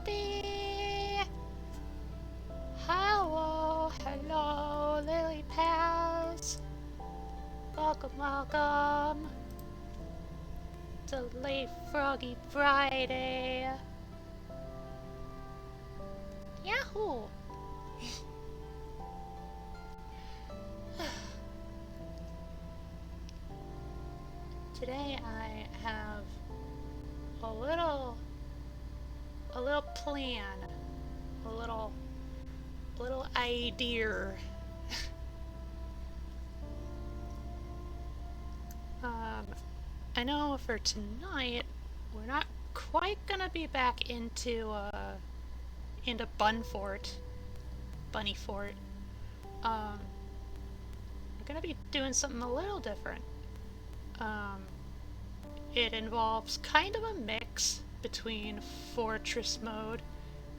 Poppy! Hello, Lily Pads. Welcome to Late Froggy Friday. Yahoo! Today I have a little plan, a little idea. I know for tonight we're not quite gonna be back into Bunny Fort. We're gonna be doing something a little different. It involves kind of a mix between Fortress mode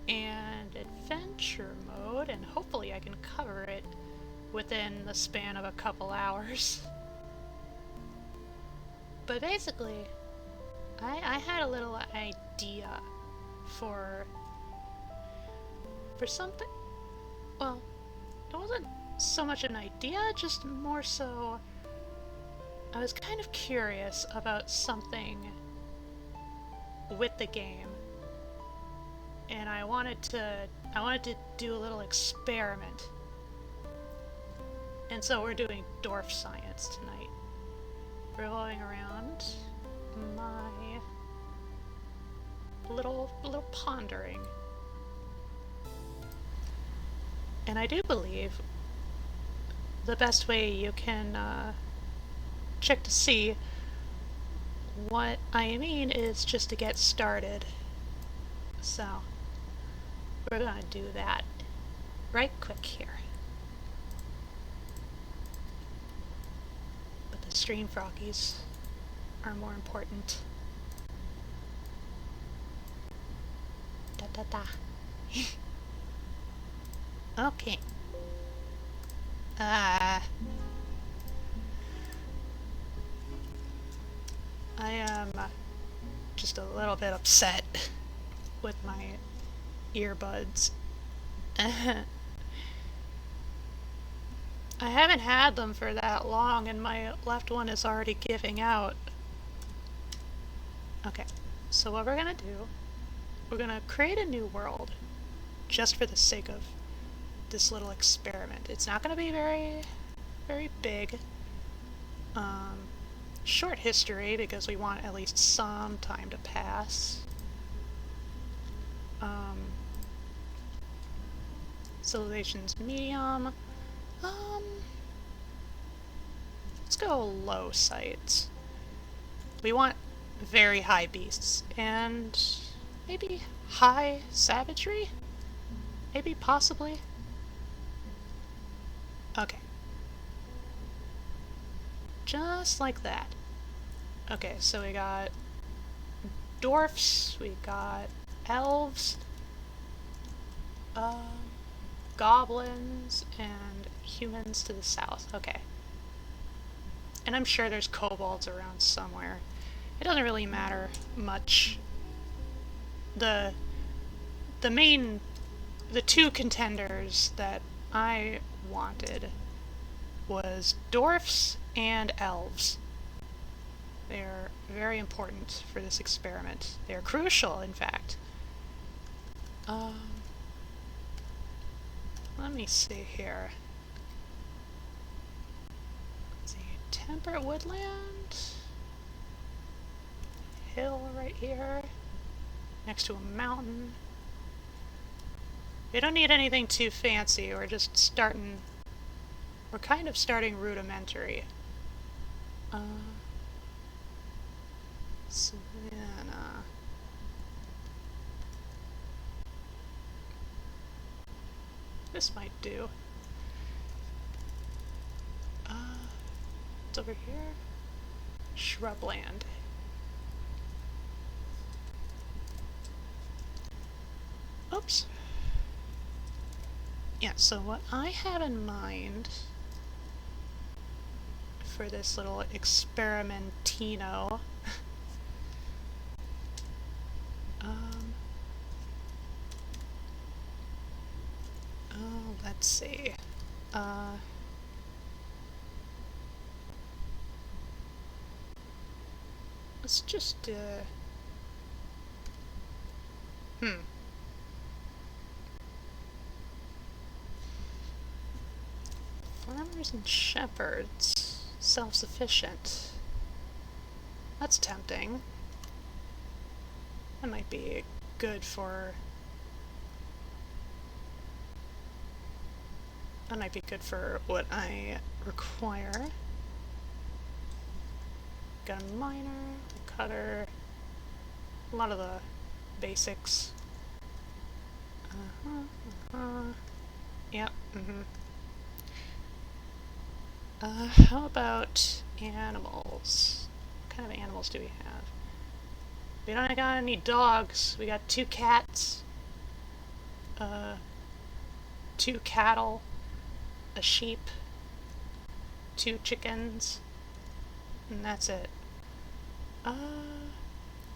and Adventure mode, and hopefully I can cover it within the span of a couple hours. But basically, I had a little idea for something. Well, it wasn't so much an idea, just more so I was kind of curious about something with the game, and I wanted to do a little experiment. And so we're doing dwarf science tonight. We're going around my little pondering. And I do believe the best way you can check to see what I mean is just to get started. So we're gonna do that right quick here. But the stream froggies are more important. Da da da. Okay. I am just a little bit upset with my earbuds. I haven't had them for that long and my left one is already giving out. Okay, so what we're gonna do, we're gonna create a new world just for the sake of this little experiment. It's not gonna be very big. Short history because we want at least some time to pass. Civilization's medium. Let's go low sights. We want very high beasts and maybe high savagery? Maybe, possibly? Okay. Just like that. Okay, so we got dwarfs, we got elves, goblins, and humans to the south. Okay. And I'm sure there's kobolds around somewhere. It doesn't really matter much. The two contenders that I wanted was dwarfs and elves. They're very important for this experiment. They're crucial, in fact. Let me see here. Let's see, temperate woodland. Hill right here. Next to a mountain. We don't need anything too fancy, we're just starting... We're kind of starting rudimentary. Savannah. This might do. It's over here. Shrubland. Oops. Yeah, so what I have in mind for this little experimentino Let's just, Farmers and shepherds. Self-sufficient. That's tempting. That might be good for... That might be good for what I require. Got a miner, a cutter, a lot of the basics. Yep, how about animals? What kind of animals do we have? We don't got any dogs. We got 2 cats, 2 cattle, a sheep, 2 chickens, and that's it.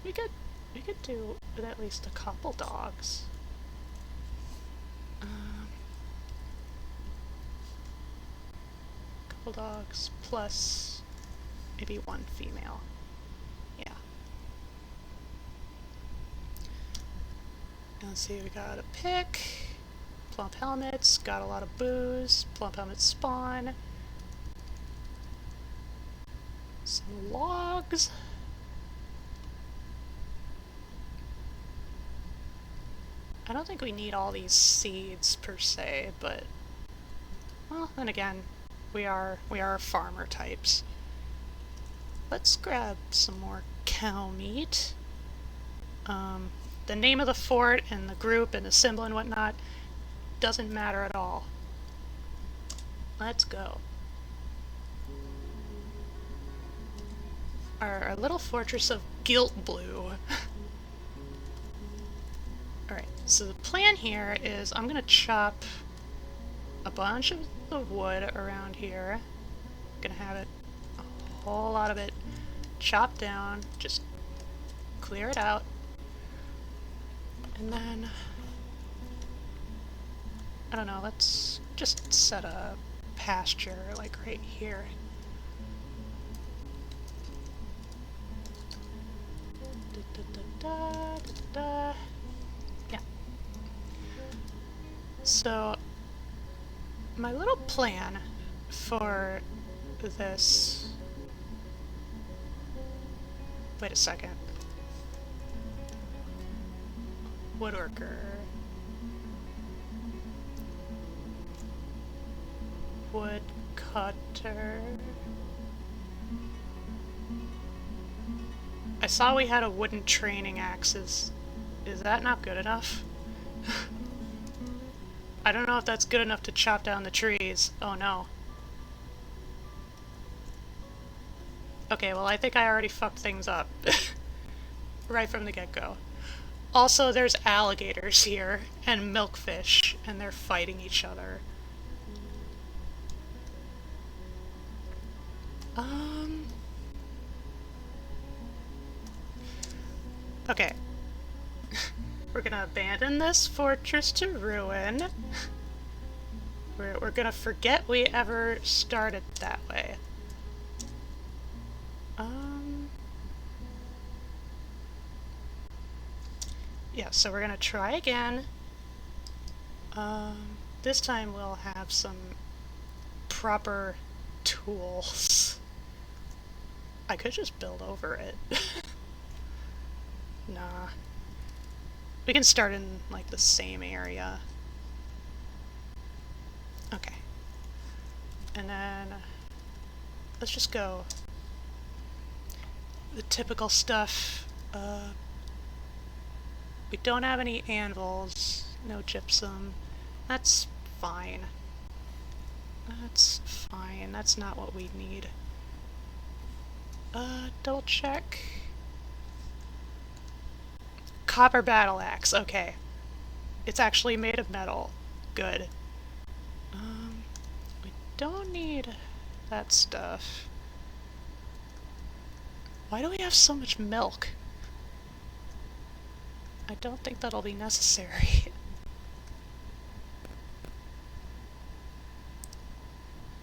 We could do with at least a couple dogs. Couple dogs plus maybe 1 female. Yeah. Let's see, we got a pick, plump helmets, got a lot of booze, plump helmets spawn, some logs. I don't think we need all these seeds per se, but well, then again, we are farmer types. Let's grab some more cow meat. The name of the fort and the group and the symbol and whatnot doesn't matter at all. Let's go. Our little fortress of Gilt Blue. Alright, so the plan here is I'm gonna chop a bunch of the wood around here. I'm gonna have it, a whole lot of it, chopped down, just clear it out. And then, I don't know, let's just set a pasture like right here. Yeah. So, my little plan for this... Wait a second. Woodworker. Woodcutter. I saw we had a wooden training axe. Is that not good enough? I don't know if that's good enough to chop down the trees. Oh no. Okay, well I think I already fucked things up. Right from the get-go. Also, there's alligators here, and milkfish, and they're fighting each other. Okay. We're gonna abandon this fortress to ruin. We're gonna forget we ever started that way. Yeah, so we're gonna try again. This time we'll have some proper tools. I could just build over it. Nah. We can start in, like, the same area. Okay. And then... let's just go... the typical stuff. We don't have any anvils. No gypsum. That's fine. That's fine. That's not what we need. Double check. Copper battle axe. Okay. It's actually made of metal. Good. We don't need that stuff. Why do we have so much milk? I don't think that'll be necessary.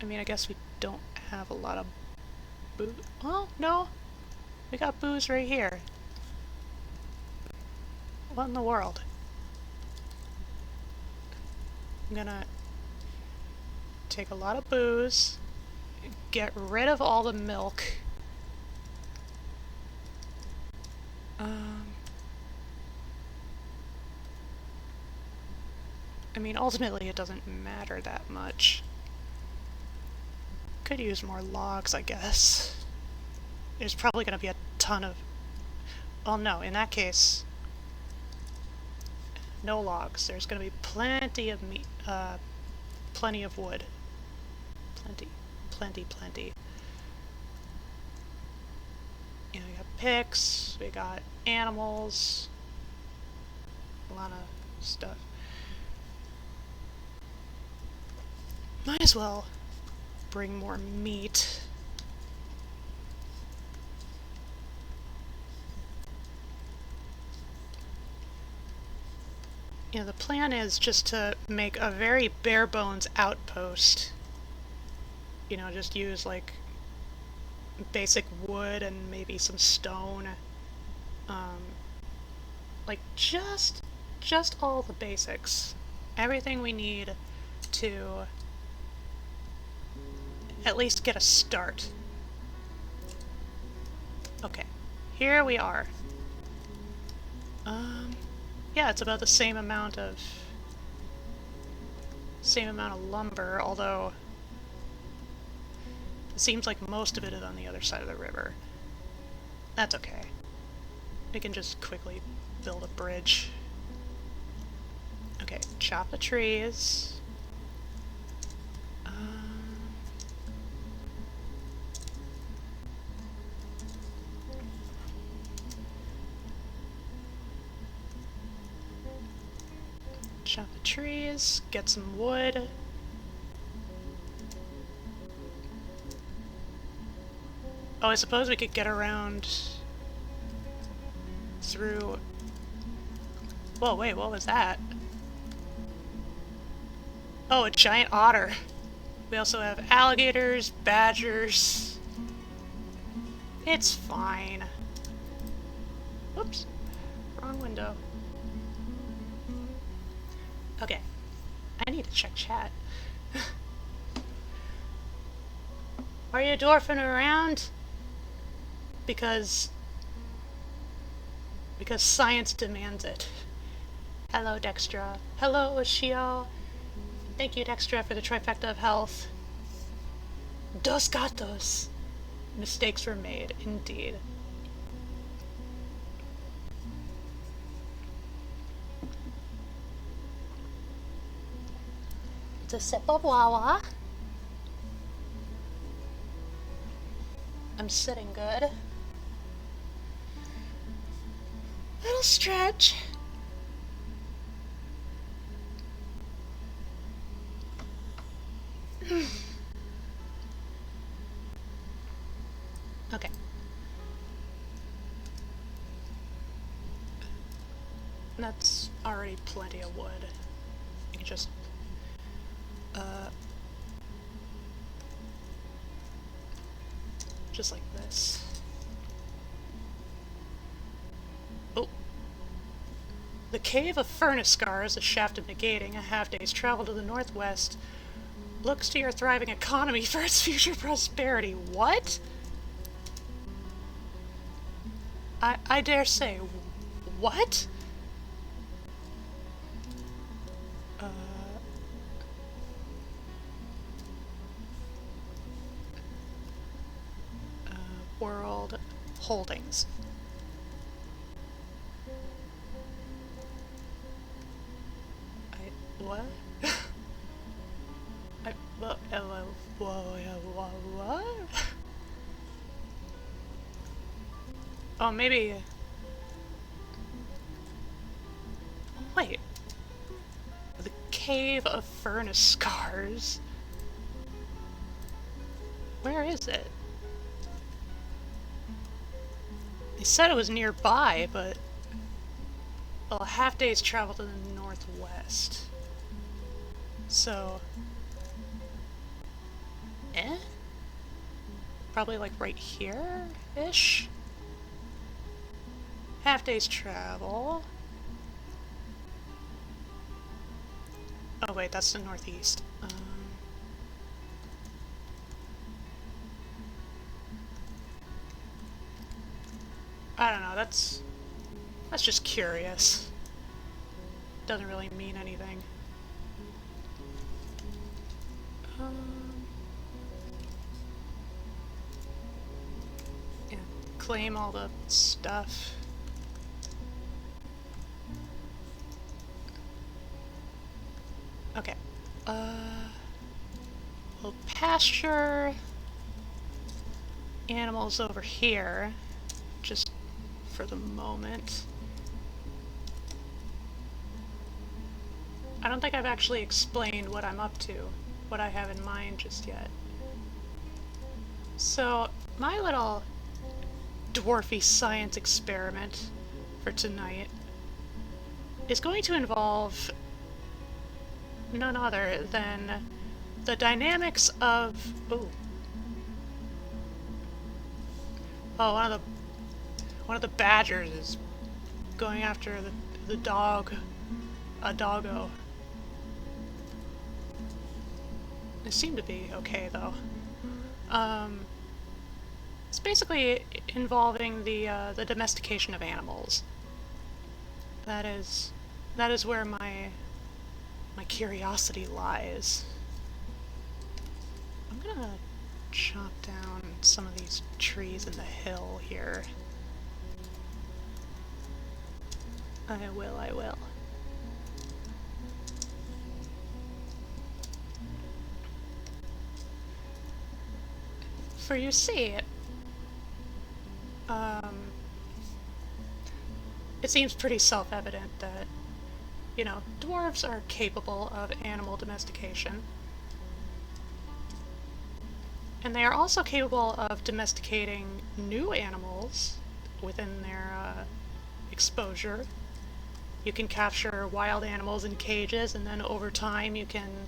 I mean, I guess we don't have a lot of booze. Well, no. We got booze right here. What in the world? I'm gonna take a lot of booze, get rid of all the milk. I mean, ultimately it doesn't matter that much. Could use more logs, I guess. There's probably gonna be a ton of... Well, no, in that case, no logs. There's gonna be plenty of meat, plenty of wood. Plenty. You know, we got picks, we got animals, a lot of stuff. Might as well bring more meat. You know, the plan is just to make a very bare bones outpost. You know, just use like basic wood and maybe some stone. Like just all the basics. Everything we need to at least get a start. Okay, here we are. Yeah, it's about the same amount of lumber, although it seems like most of it is on the other side of the river. That's okay. We can just quickly build a bridge. Okay, chop the trees. Chop the trees, get some wood. Oh, I suppose we could get around through... Whoa, wait, what was that? Oh, a giant otter. We also have alligators, badgers. It's fine. Whoops. Wrong window. Okay. I need to check chat. Are you dwarfing around? Because science demands it. Hello, Dextra. Hello, Ashio. Thank you, Dextra, for the trifecta of health. Dos gatos. Mistakes were made, indeed. It's a sip of Wawa. I'm sitting good. Little stretch. Okay. That's already plenty of wood. You can just like this. Oh. The Cave of Furnace Scars, a shaft of negating, a half-day's travel to the northwest, looks to your thriving economy for its future prosperity. What? I dare say, what? World holdings. What? What? Oh, maybe... Wait. The Cave of Furnace Scars? Where is it? They said it was nearby, but... Well, a half-day's travel to the northwest. So... Eh? Probably like right here-ish? Half day's travel. Oh wait, that's the northeast. I don't know, that's just curious. Doesn't really mean anything. Yeah, claim all the stuff. Okay. We'll pasture animals over here, just for the moment. I don't think I've actually explained what I'm up to, what I have in mind just yet. So, my little dwarfy science experiment for tonight is going to involve none other than the dynamics of... Ooh. Oh, one of the badgers is going after the dog, a doggo. They seem to be okay though. It's basically involving the domestication of animals. That is where my curiosity lies. I'm gonna chop down some of these trees in the hill here. I will. For you see, it seems pretty self-evident that, you know, dwarves are capable of animal domestication. And they are also capable of domesticating new animals within their exposure. You can capture wild animals in cages, and then over time you can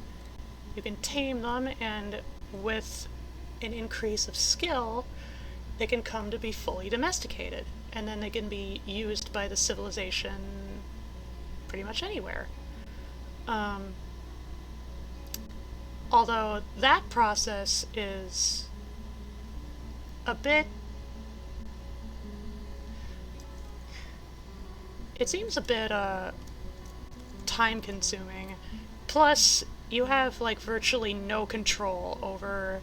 tame them, and with an increase of skill, they can come to be fully domesticated, and then they can be used by the civilization pretty much anywhere. Although that process is a bit... It seems a bit time-consuming. Plus, you have like virtually no control over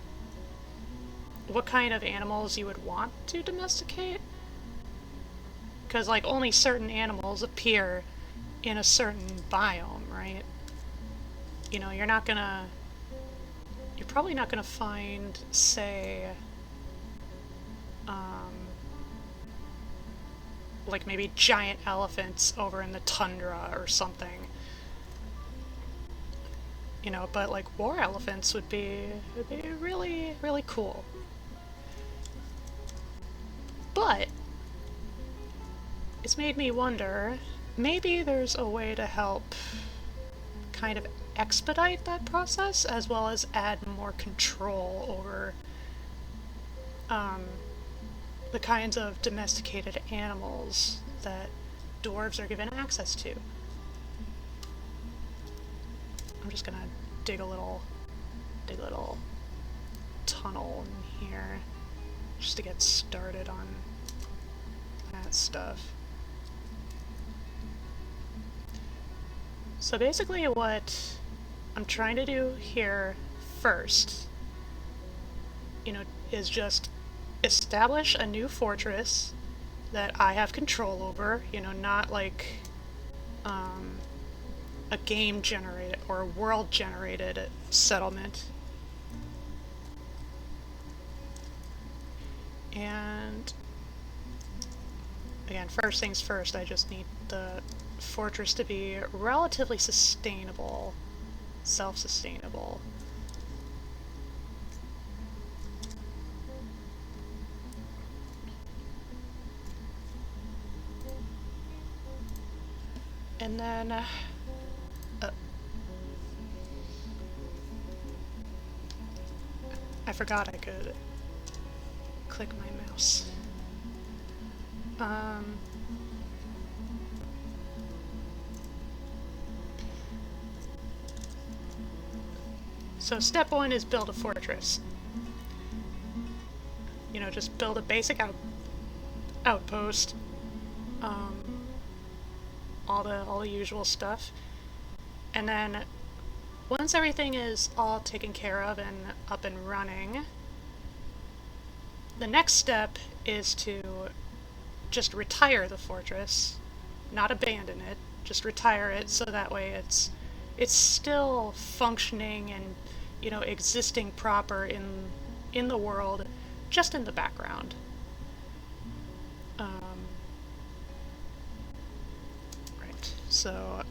what kind of animals you would want to domesticate. Because like only certain animals appear in a certain biome, right? You know, you're probably not gonna find, say, like maybe giant elephants over in the tundra or something. You know, but like war elephants would be really, really cool. But it's made me wonder, maybe there's a way to help kind of expedite that process, as well as add more control over the kinds of domesticated animals that dwarves are given access to. I'm just gonna dig a little tunnel in here just to get started on that stuff. So basically what I'm trying to do here first, you know, is just establish a new fortress that I have control over, you know, not like a game generated or a world generated settlement. And again, first things first, I just need the fortress to be relatively sustainable, self-sustainable. And then I I forgot I could click my mouse. So step one is build a fortress. You know, just build a basic outpost. All the usual stuff. And then once everything is all taken care of and up and running, the next step is to just retire the fortress, not abandon it, just retire it so that way it's still functioning and, you know, existing proper in the world, just in the background. Right, so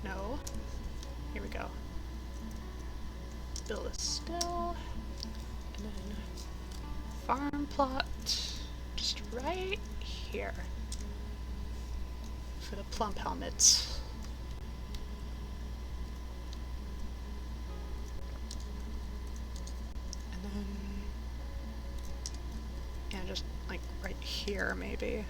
no, here we go. Build a still, and then farm plot just right here for the plump helmets. And then, yeah, just like right here maybe.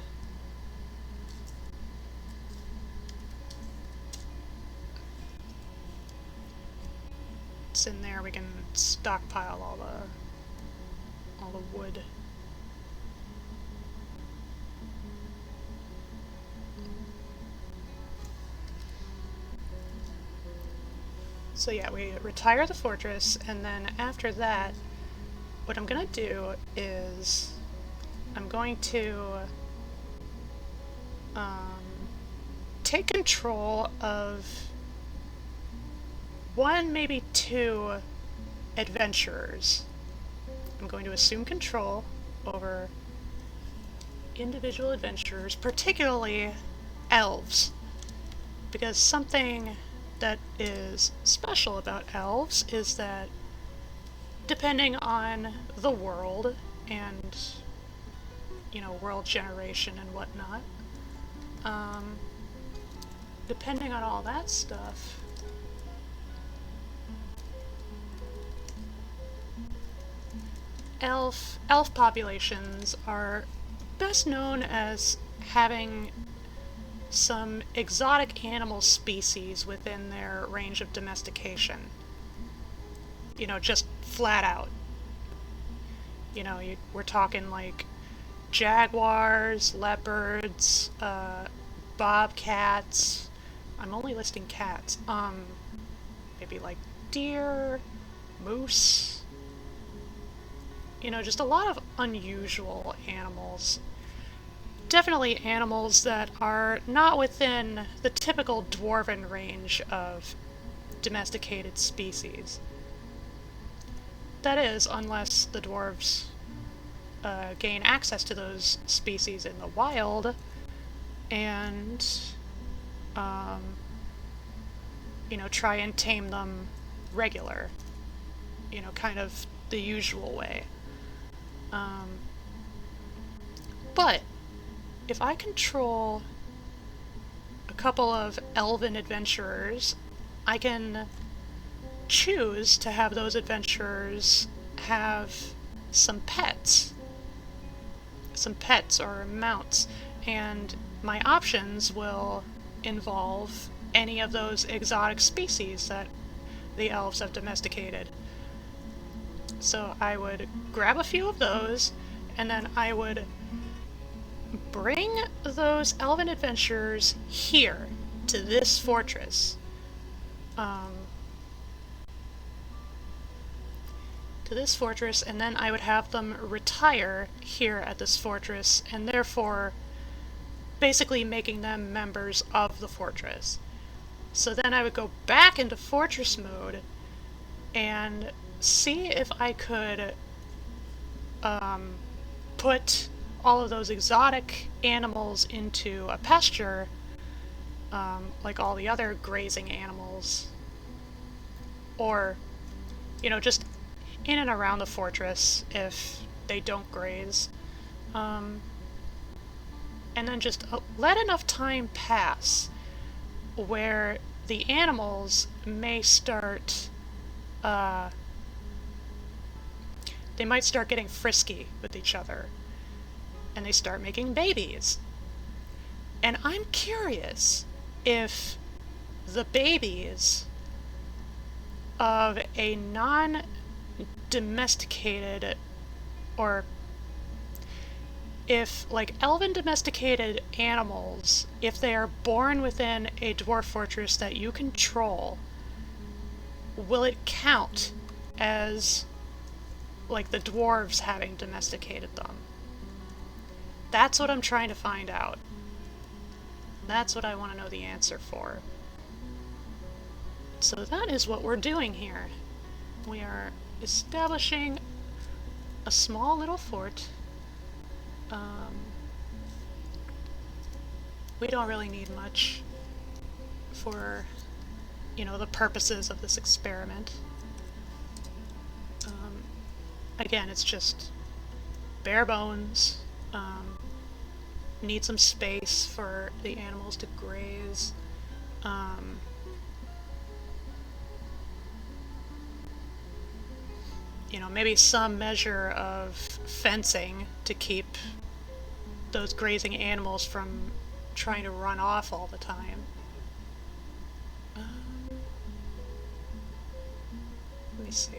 It's in there, we can stockpile all the wood. So yeah, we retire the fortress, and then after that, what I'm gonna do is I'm going to take control of one, maybe two adventurers. I'm going to assume control over individual adventurers, particularly elves, because something that is special about elves is that depending on the world and, you know, world generation and whatnot, depending on all that stuff, elf populations are best known as having some exotic animal species within their range of domestication. You know, just flat out. You know, we're talking like jaguars, leopards, bobcats. I'm only listing cats. Maybe like deer, moose. You know, just a lot of unusual animals. Definitely animals that are not within the typical dwarven range of domesticated species. That is, unless the dwarves gain access to those species in the wild and, you know, try and tame them regular. You know, kind of the usual way. But if I control a couple of elven adventurers, I can choose to have those adventurers have some pets or mounts, and my options will involve any of those exotic species that the elves have domesticated. So I would grab a few of those, and then I would bring those elven adventurers here to this fortress. And then I would have them retire here at this fortress, and therefore basically making them members of the fortress. So then I would go back into fortress mode and see if I could put all of those exotic animals into a pasture, like all the other grazing animals, or, you know, just in and around the fortress if they don't graze, and then just let enough time pass where the animals may start, they might start getting frisky with each other, and they start making babies. And I'm curious if the babies of a non-domesticated, or if, like, elven domesticated animals, if they are born within a dwarf fortress that you control, will it count as, like, the dwarves having domesticated them? That's what I'm trying to find out. That's what I want to know the answer for. So that is what we're doing here. We are establishing a small little fort. We don't really need much for, you know, the purposes of this experiment. Again, it's just bare bones. Need some space for the animals to graze. You know, maybe some measure of fencing to keep those grazing animals from trying to run off all the time. Let me see.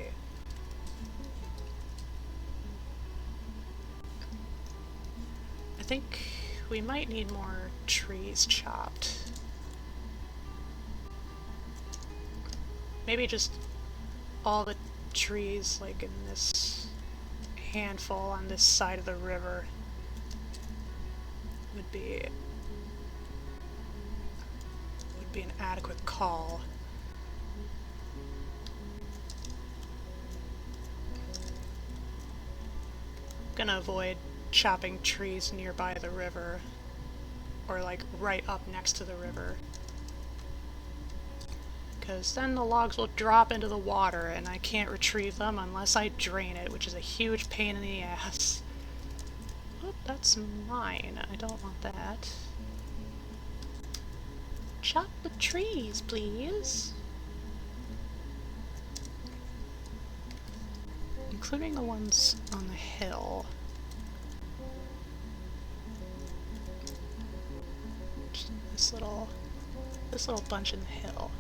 I think we might need more trees chopped. Maybe just all the trees, like, in this handful on this side of the river would be an adequate call. I'm gonna avoid chopping trees nearby the river, or like right up next to the river, because then the logs will drop into the water and I can't retrieve them unless I drain it, which is a huge pain in the ass. Oh, that's mine. I don't want that. Chop the trees, please. Including the ones on the hill. This little bunch in the hill.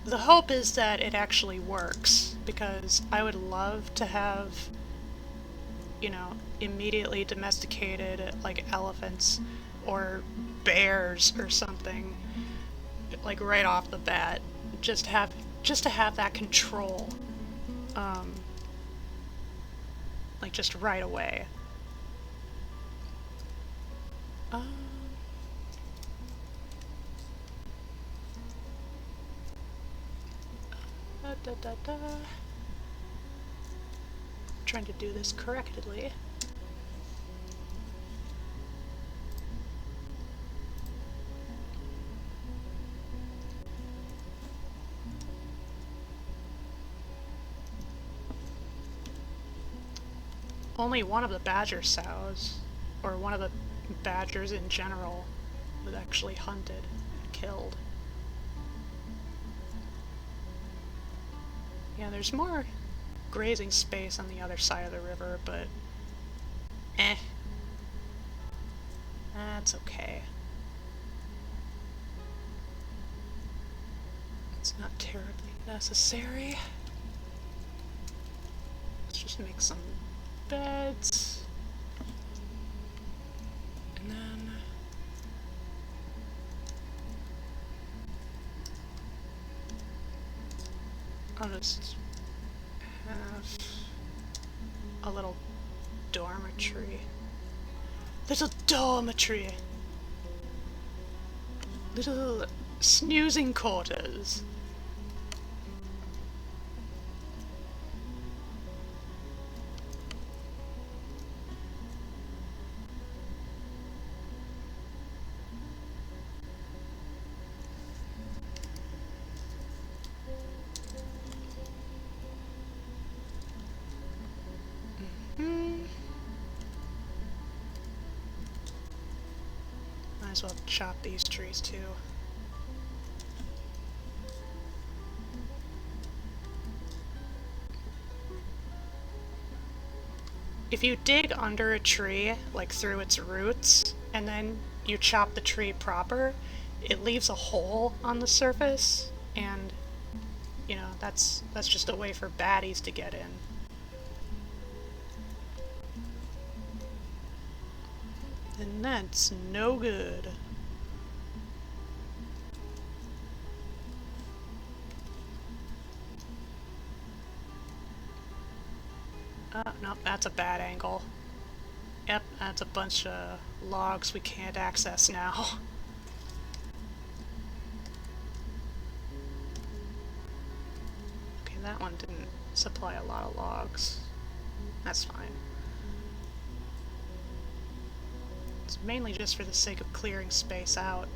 The hope is that it actually works, because I would love to have, you know, immediately domesticated, like, elephants or bears or something, like, right off the bat. Just to have that control, like, just right away. Trying to do this correctly. Only one of the badger sows, or one of the badgers in general, was actually hunted and killed. Yeah, there's more grazing space on the other side of the river, but that's okay. It's not terribly necessary. Let's just make some beds. And then I'll just have a little dormitory. Little dormitory. Little snoozing quarters. Might as well chop these trees too. if you dig under a tree, like through its roots, and then you chop the tree proper, it leaves a hole on the surface, and you know, that's just a way for baddies to get in. And that's no good. No, that's a bad angle. Yep, that's a bunch of logs we can't access now. Okay, that one didn't supply a lot of logs. That's fine. It's mainly just for the sake of clearing space out.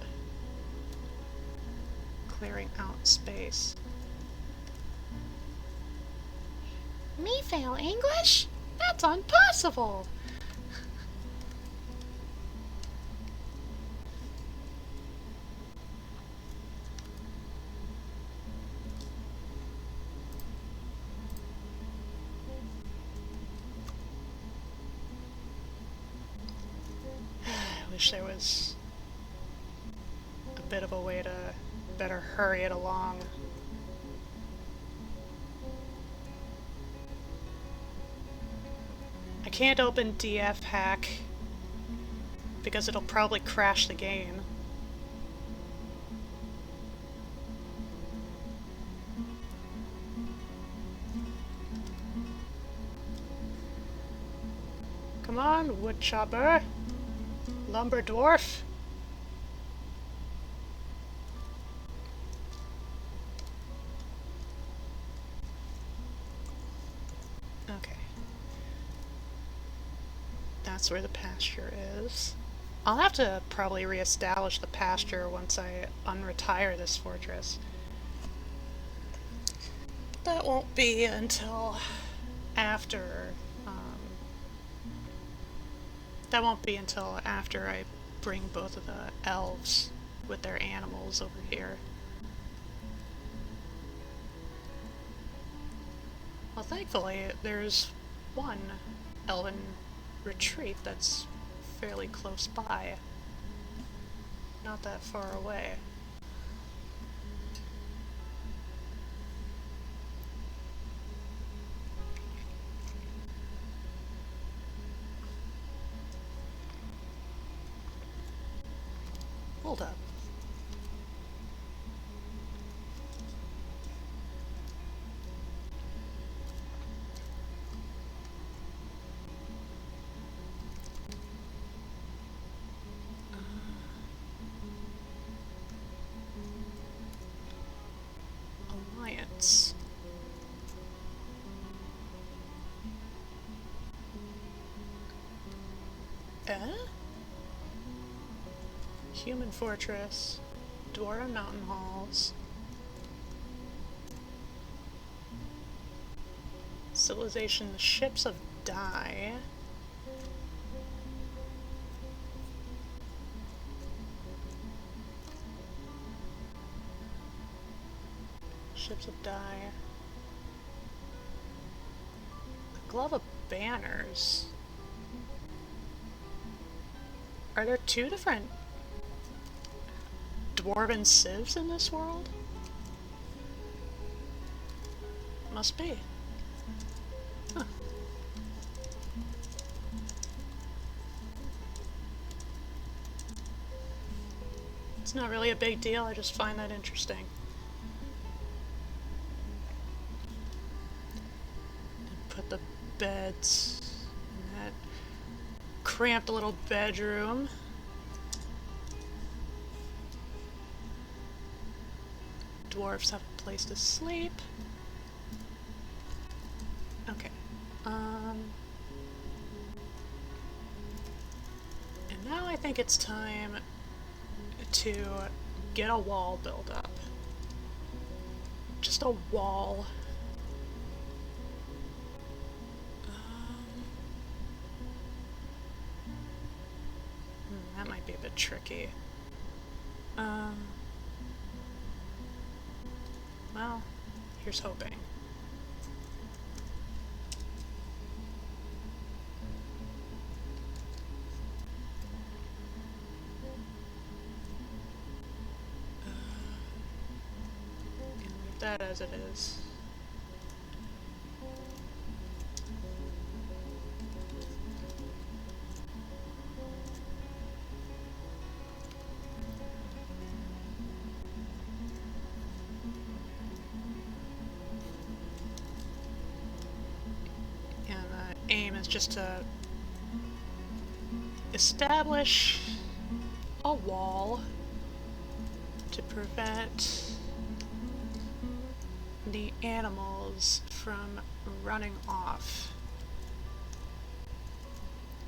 Clearing out space. Me fail English? That's impossible! I wish there was a bit of a way to better hurry it along. I can't open DF hack because it'll probably crash the game. Come on, woodchopper! Lumber dwarf! Okay. That's where the pasture is. I'll have to probably reestablish the pasture once I unretire this fortress. That won't be until after, that won't be until after I bring both of the elves with their animals over here. Well, thankfully, there's one elven retreat that's fairly close by. Not that far away. Hold up. Alliance. Human Fortress, Dora Mountain Halls, Civilization, the Ships of Die, Ships of Die, the Glove of Banners. Are there two different dwarven civs in this world? Must be. Huh. It's not really a big deal, I just find that interesting. And put the beds in that cramped little bedroom. Dwarves have a place to sleep. Okay. And now I think it's time to get a wall built up. Just a wall. That might be a bit tricky. Well, here's hoping. as it is. And the aim is just to establish a wall to prevent the animals from running off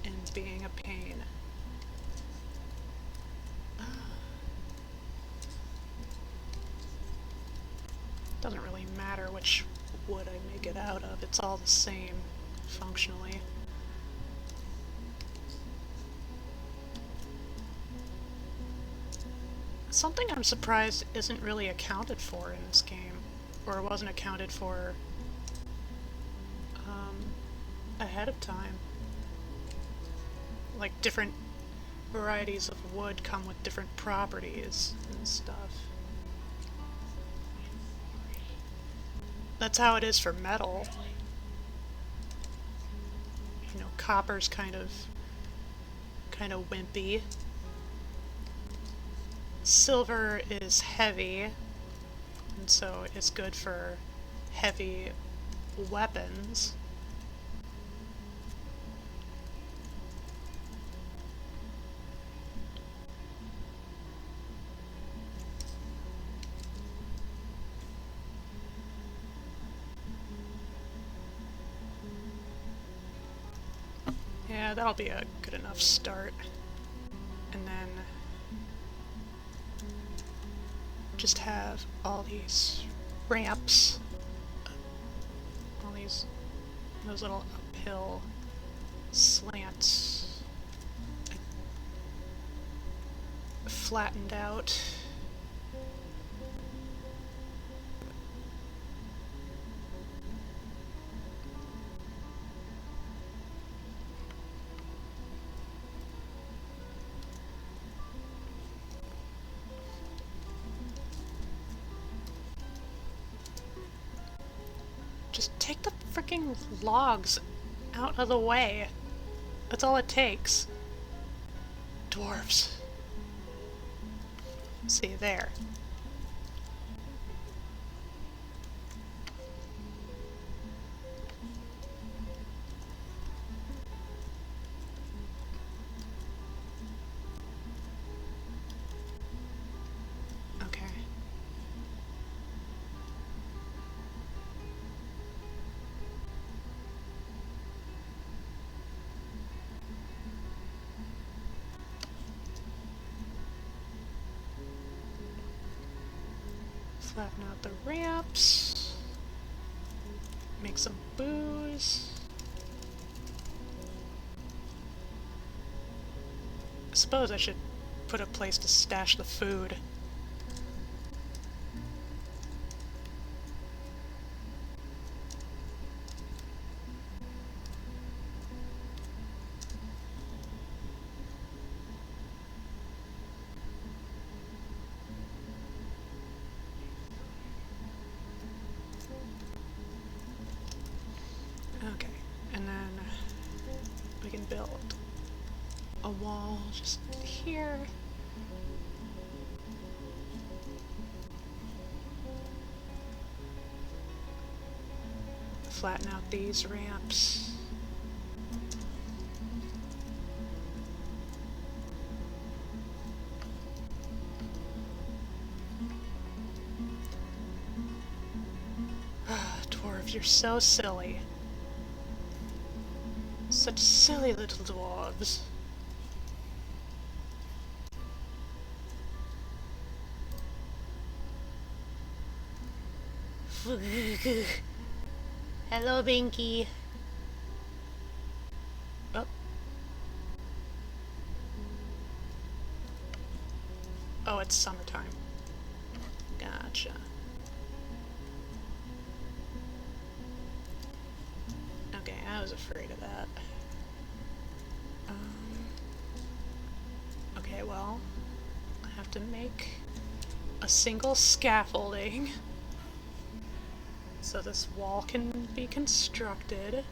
and being a pain. Doesn't really matter which wood I make it out of, it's all the same functionally. Something I'm surprised isn't really accounted for in this game, or wasn't accounted for ahead of time. Like, different varieties of wood come with different properties and stuff. That's how it is for metal. You know, copper's kind of wimpy. Silver is heavy, and so it's good for heavy weapons. Yeah, that'll be a good enough start. And then just have all these ramps, those little uphill slants flattened out. Just take the freaking logs out of the way. That's all it takes. Dwarves. See, there. Okay. Flatten out the ramps. Make some booze. I suppose I should put a place to stash the food. Okay, and then we can build a wall just here. Flatten out these ramps. Dwarf, you're so silly. Such silly little dwarves. Hello, Binky. Oh. Oh, it's summertime. Gotcha. Okay, I was afraid of that. Okay, well, I have to make a single scaffolding. So this wall can be constructed.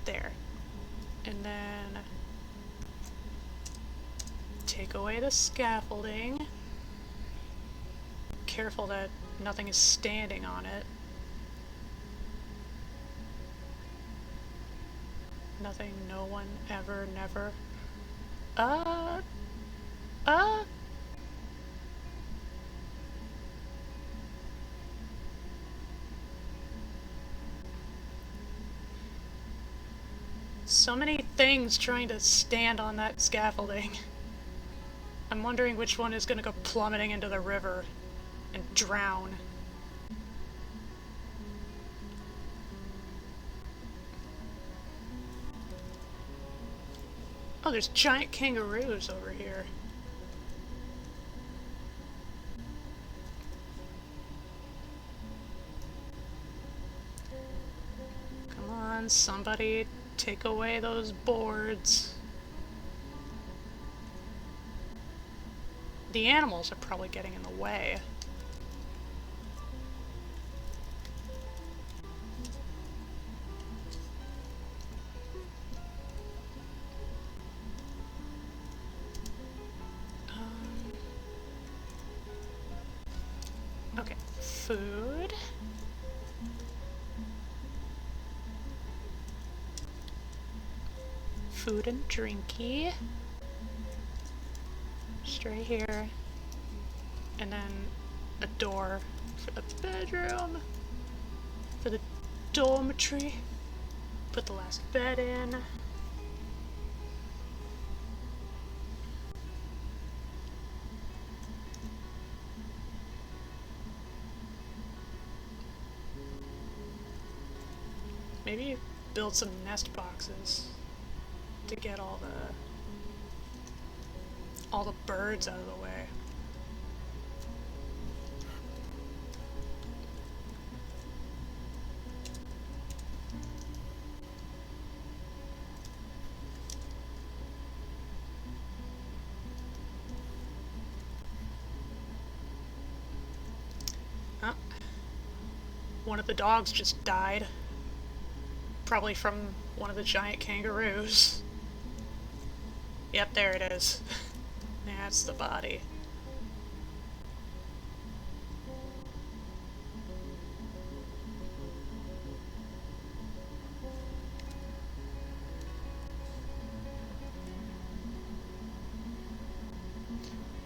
There. And then take away the scaffolding. Careful that nothing is standing on it. Nothing, no one, ever, never. So many things trying to stand on that scaffolding. I'm wondering which one is gonna go plummeting into the river and drown. Oh, there's giant kangaroos over here. Come on, somebody take away those boards. The animals are probably getting in the way. Okay, food. Food and drinky. Just right here. And then a door for the bedroom. For the dormitory. Put the last bed in. Maybe build some nest boxes to get all the birds out of the way. Oh. One of the dogs just died. Probably from one of the giant kangaroos. Yep, there it is. That's the body.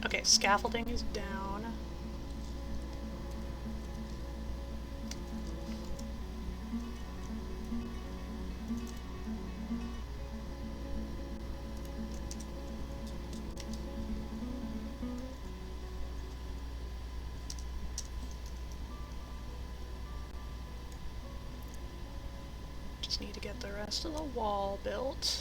Okay, scaffolding is down. Just need to get the rest of the wall built.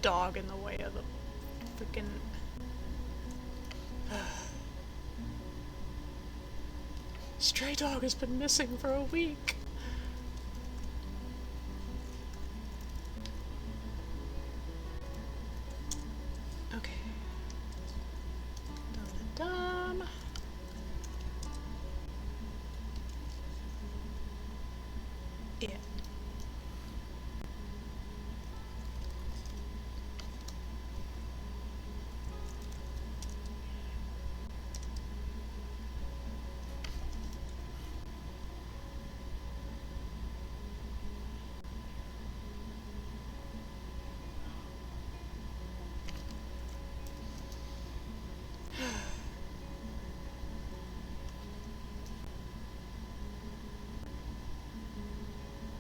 Dog in the way of the freaking... Stray dog has been missing for a week. Okay. Dum-da-dum. Yeah.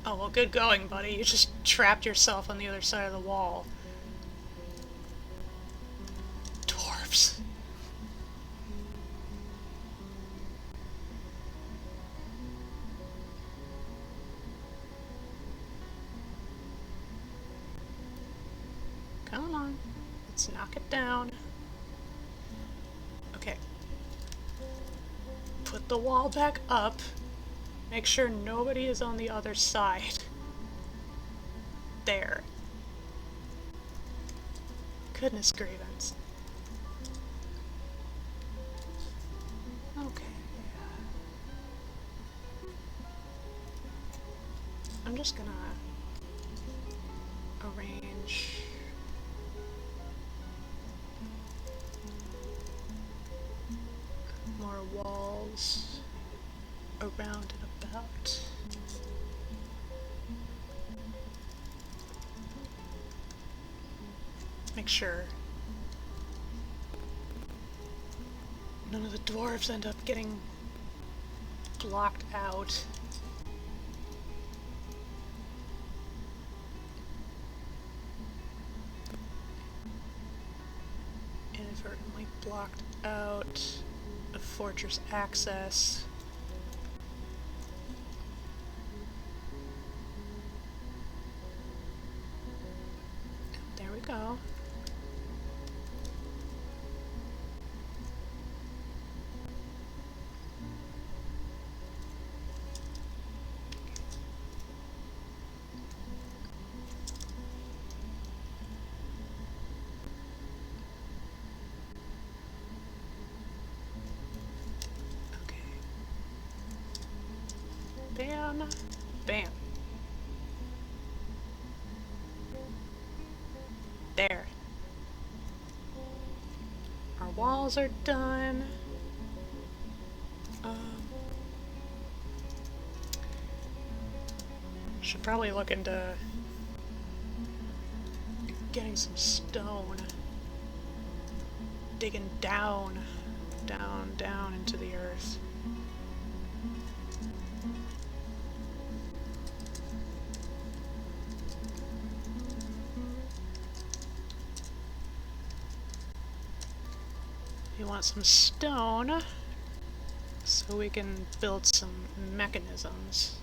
Oh, well, good going, buddy. You just trapped yourself on the other side of the wall. Dwarves. Come on. Let's knock it down. Okay. Put the wall back up. Make sure nobody is on the other side. Goodness grievance. Okay. I'm just gonna arrange more walls around and about. Make sure none of the dwarves end up getting blocked out. Inadvertently blocked out of fortress access. There we go. Bam. Bam. There. Our walls are done. Should probably look into getting some stone. Digging down, down into the earth. We want some stone so we can build some mechanisms.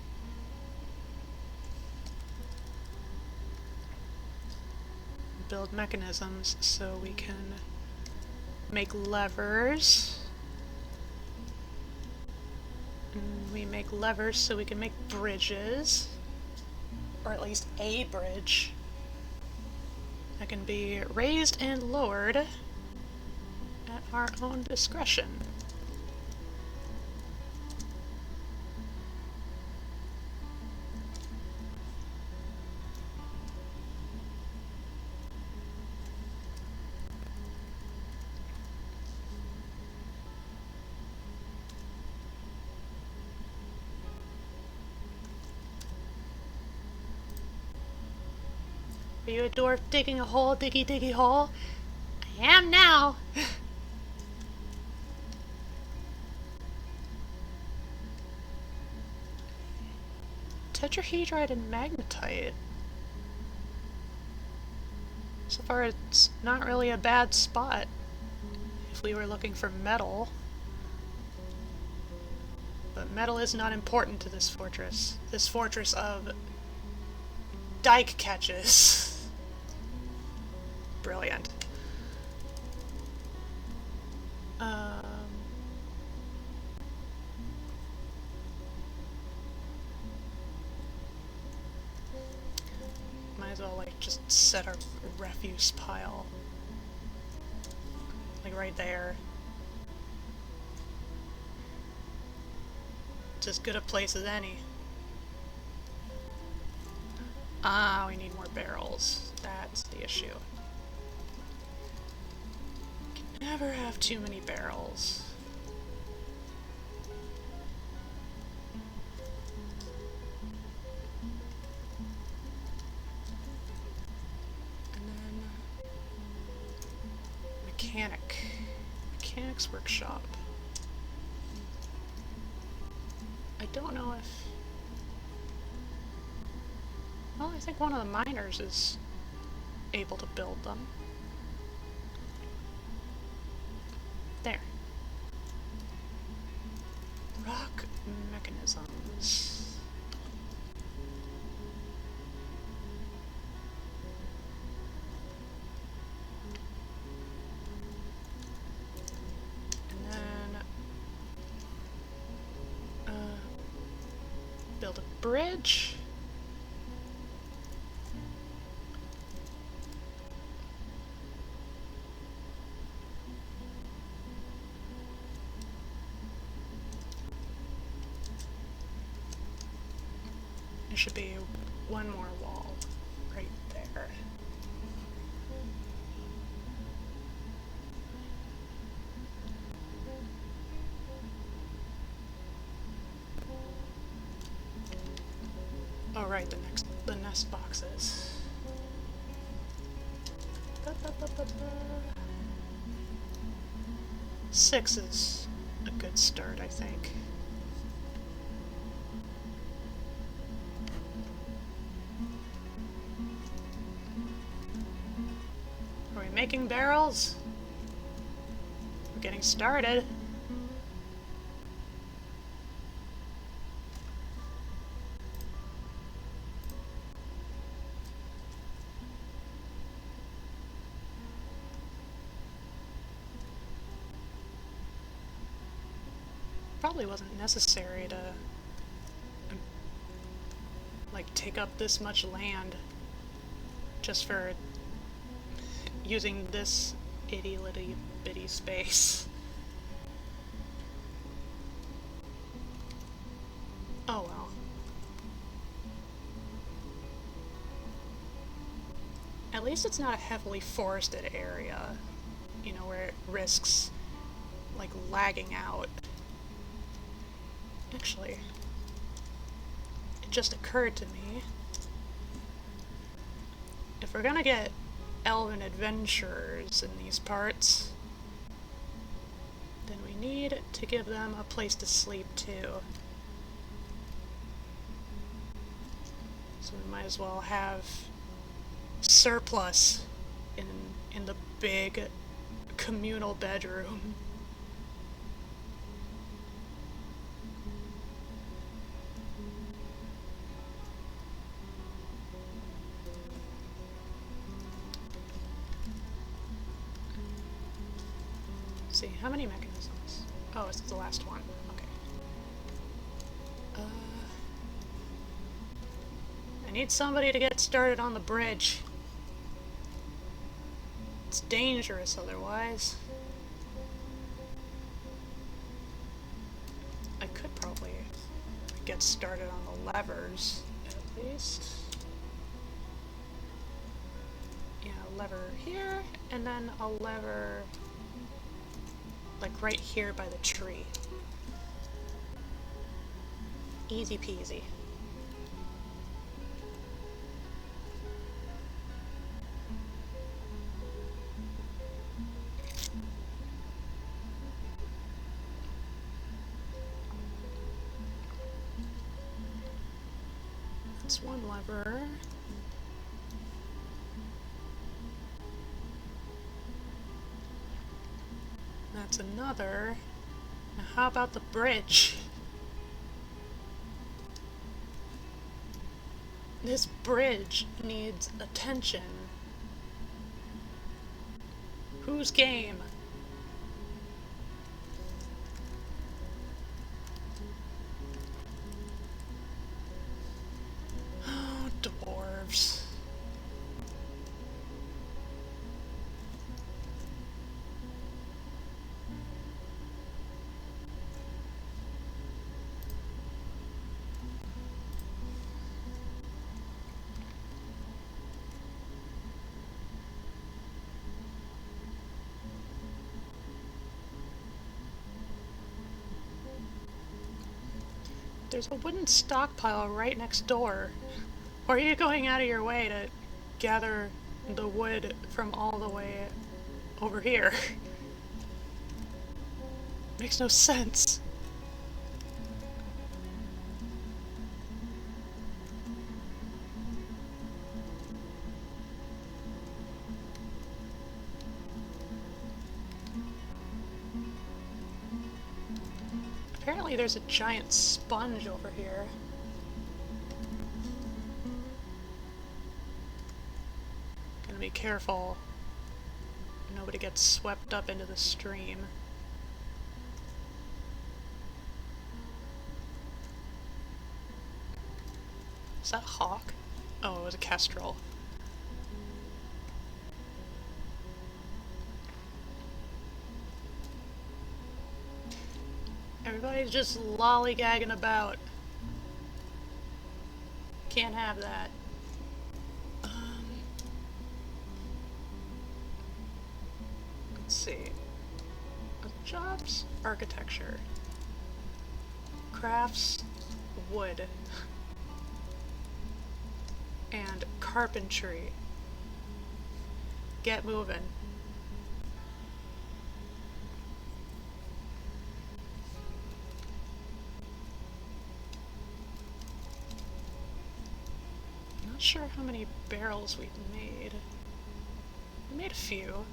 Build mechanisms so we can make levers. And we make levers so we can make bridges, or at least a bridge that can be raised and lowered at our own discretion. Are you a dwarf digging a hole, diggy diggy hole? I am now! Tetrahedrite and magnetite. So far it's not really a bad spot if we were looking for metal. But metal is not important to this fortress. This fortress of dike catches. Brilliant. Might as well, like, just set our refuse pile. Like, right there. It's as good a place as any. Ah, we need more barrels. That's the issue. Can never have too many barrels. And then Mechanic's workshop. I don't know if... Well, I think one of the miners is able to build them. There. Rock mechanisms. And then build a bridge. should be one more wall right there. Oh right, the nest boxes. Six is a good start, I think. Are we making barrels? We're getting started. Probably wasn't necessary to like take up this much land just for using this itty bitty space. Oh well. At least it's not a heavily forested area, you know, where it risks like lagging out. Actually, it just occurred to me, if we're gonna get elven adventurers in these parts, then we need to give them a place to sleep too. So we might as well have surplus in the big communal bedroom. See, how many mechanisms? Oh, it's the last one. Okay. I need somebody to get started on the bridge. It's dangerous otherwise. I could probably get started on the levers, at least. Yeah, a lever here, and then a lever like right here by the tree. Easy peasy. That's one lever. That's another. Now how about the bridge? This bridge needs attention. Whose game? Oh, dwarves. There's a wooden stockpile right next door. Or are you going out of your way to gather the wood from all the way over here? Makes no sense. Apparently there's a giant sponge over here. Gotta be careful. Nobody gets swept up into the stream. Is that a hawk? Oh, it was a kestrel. Everybody's just lollygagging about. Can't have that. Let's see. Jobs, architecture, crafts, wood, and carpentry. Get moving. Not sure how many barrels we've made. We made a few.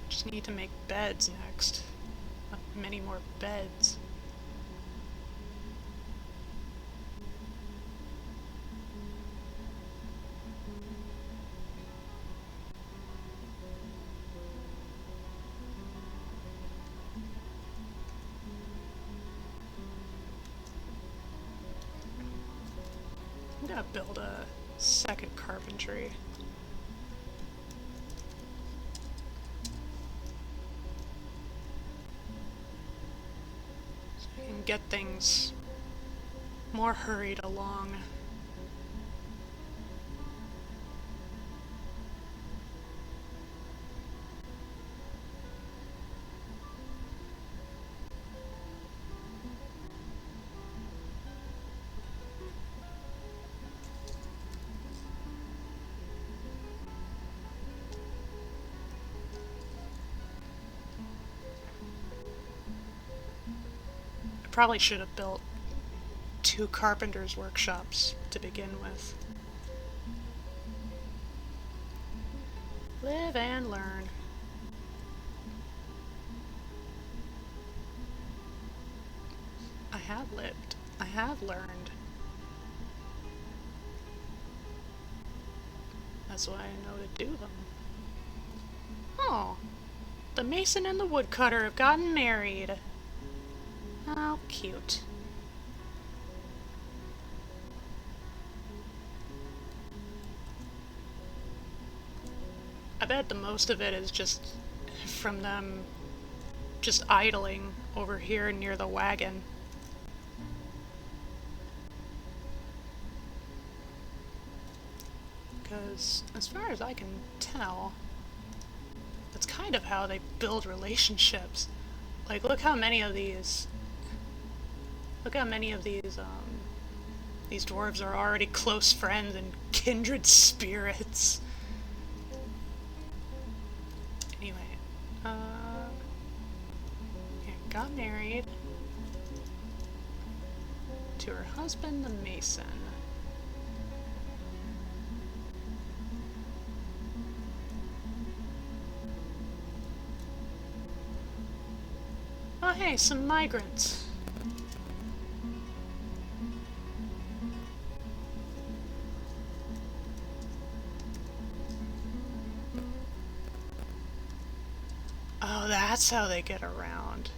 Just need to make beds next. Many more beds. I'm gonna build a second carpentry. So I can get things more hurried along. Probably should have built 2 carpenters' workshops to begin with. Live and learn. I have lived. I have learned. That's why I know to do them. Oh, the mason and the woodcutter have gotten married. How cute. I bet the most of it is just from them just idling over here near the wagon. Because as far as I can tell, that's kind of how they build relationships. Like, look how many of these these dwarves are already close friends and kindred spirits. Anyway, yeah, got married to her husband, the mason. Oh hey, some migrants. Oh, that's how they get around.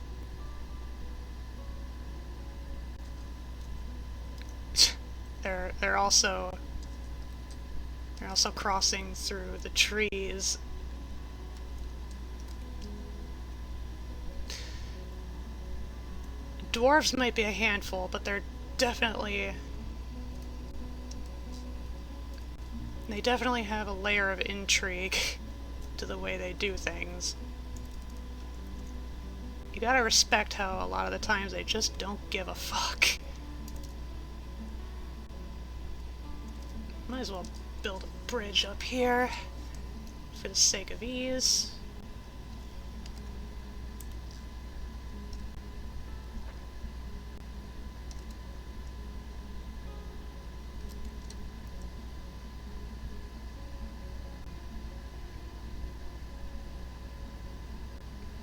They're also crossing through the trees. Dwarves might be a handful, but they definitely have a layer of intrigue to the way they do things. You gotta respect how a lot of the times they just don't give a fuck. Might as well build a bridge up here for the sake of ease.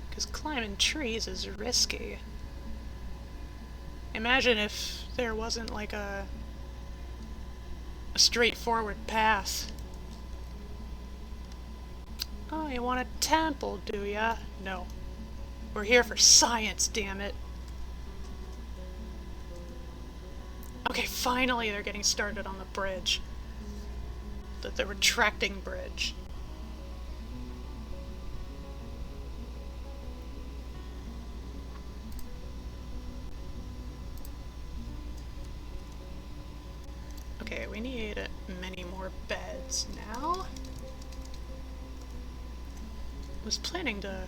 Because climbing trees is risky. Imagine if there wasn't like a straightforward path. Oh, you want a temple, do ya? No. We're here for science, damn it. Okay, finally they're getting started on the bridge. The retracting bridge. Okay, we need many more beds now. Was planning to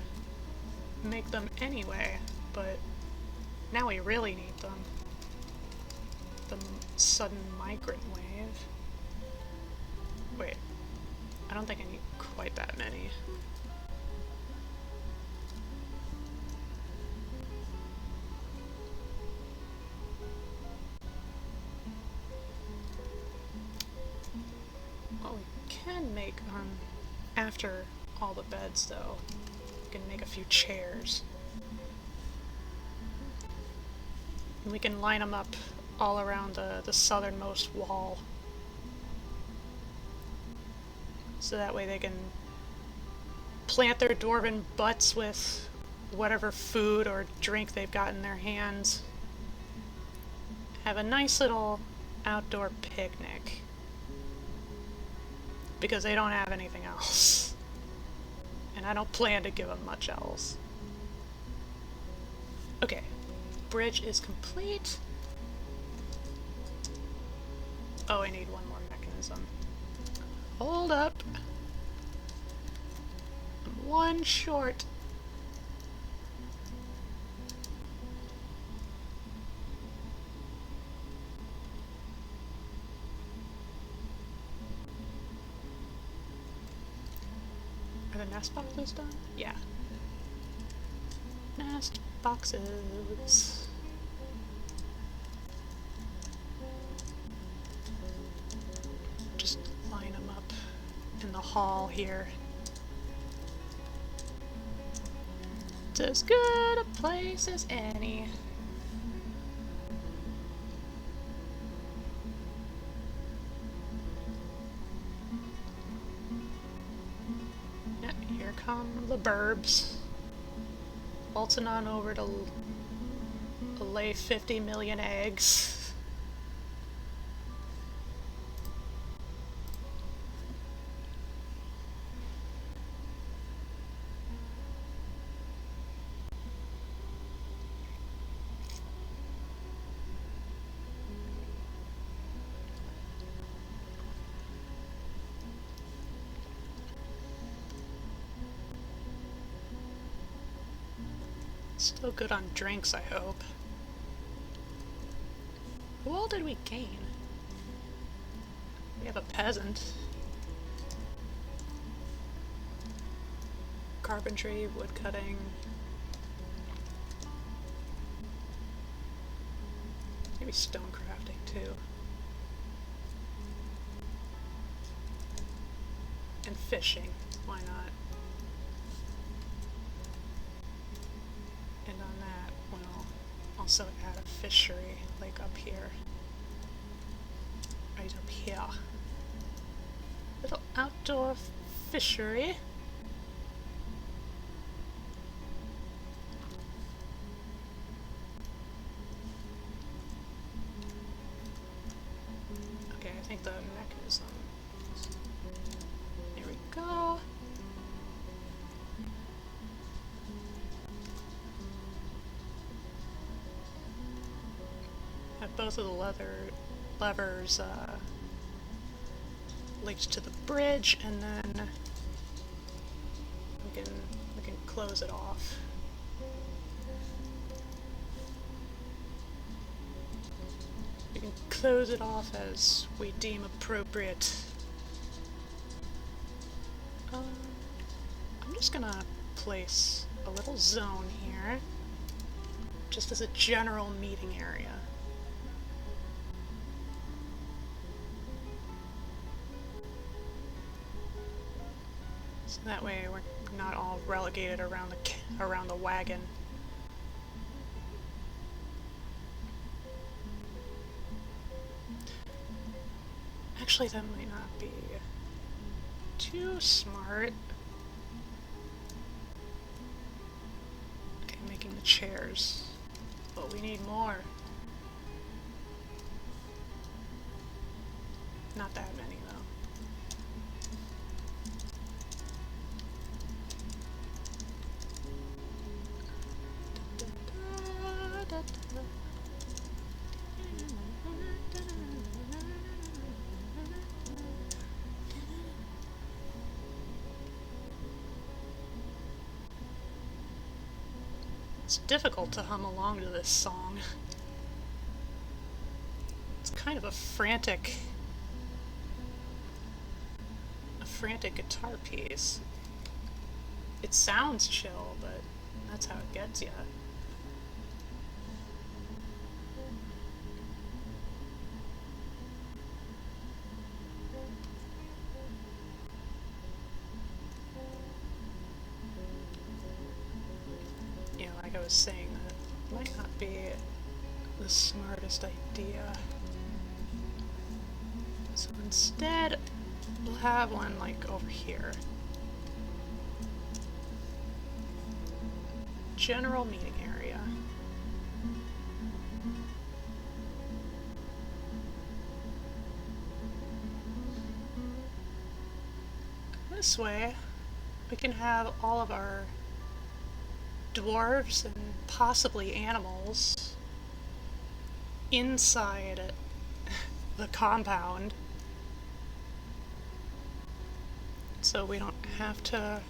make them anyway, but now we really need them. The sudden migrant wave. Wait, I don't think I need quite that many. What we can make after all the beds, though, we can make a few chairs. And we can line them up all around the southernmost wall. So that way they can plant their dwarven butts with whatever food or drink they've got in their hands. Have a nice little outdoor picnic. Because they don't have anything else. And I don't plan to give them much else. Okay, bridge is complete. Oh, I need one more mechanism. Hold up. I'm one short. Are the nest boxes done? Yeah. Nest boxes. Just line them up in the hall here. It's as good a place as any. Here come the burbs. Bolting on over to lay 50 million eggs. Still good on drinks, I hope. Who all did we gain? We have a peasant. Carpentry, woodcutting. Maybe stone crafting too. And fishing, why not? And on that, we'll also add a fishery, like up here. Right up here. Little outdoor fishery. Okay, I think the mechanism. There we go. Have both of the levers linked to the bridge, and then we can close it off. We can close it off as we deem appropriate. I'm just gonna place a little zone here, just as a general meeting area. So that way we're not all relegated around the wagon. Actually, that might not be too smart. Okay, making the chairs. But we need more. Not that many, though. It's difficult to hum along to this song. It's kind of a frantic guitar piece. It sounds chill, but that's how it gets ya. You know, like I was saying, that might not be the smartest idea. So instead, we'll have one like over here. General meeting area. This way, we can have all of our dwarves and possibly animals inside the compound, so we don't have to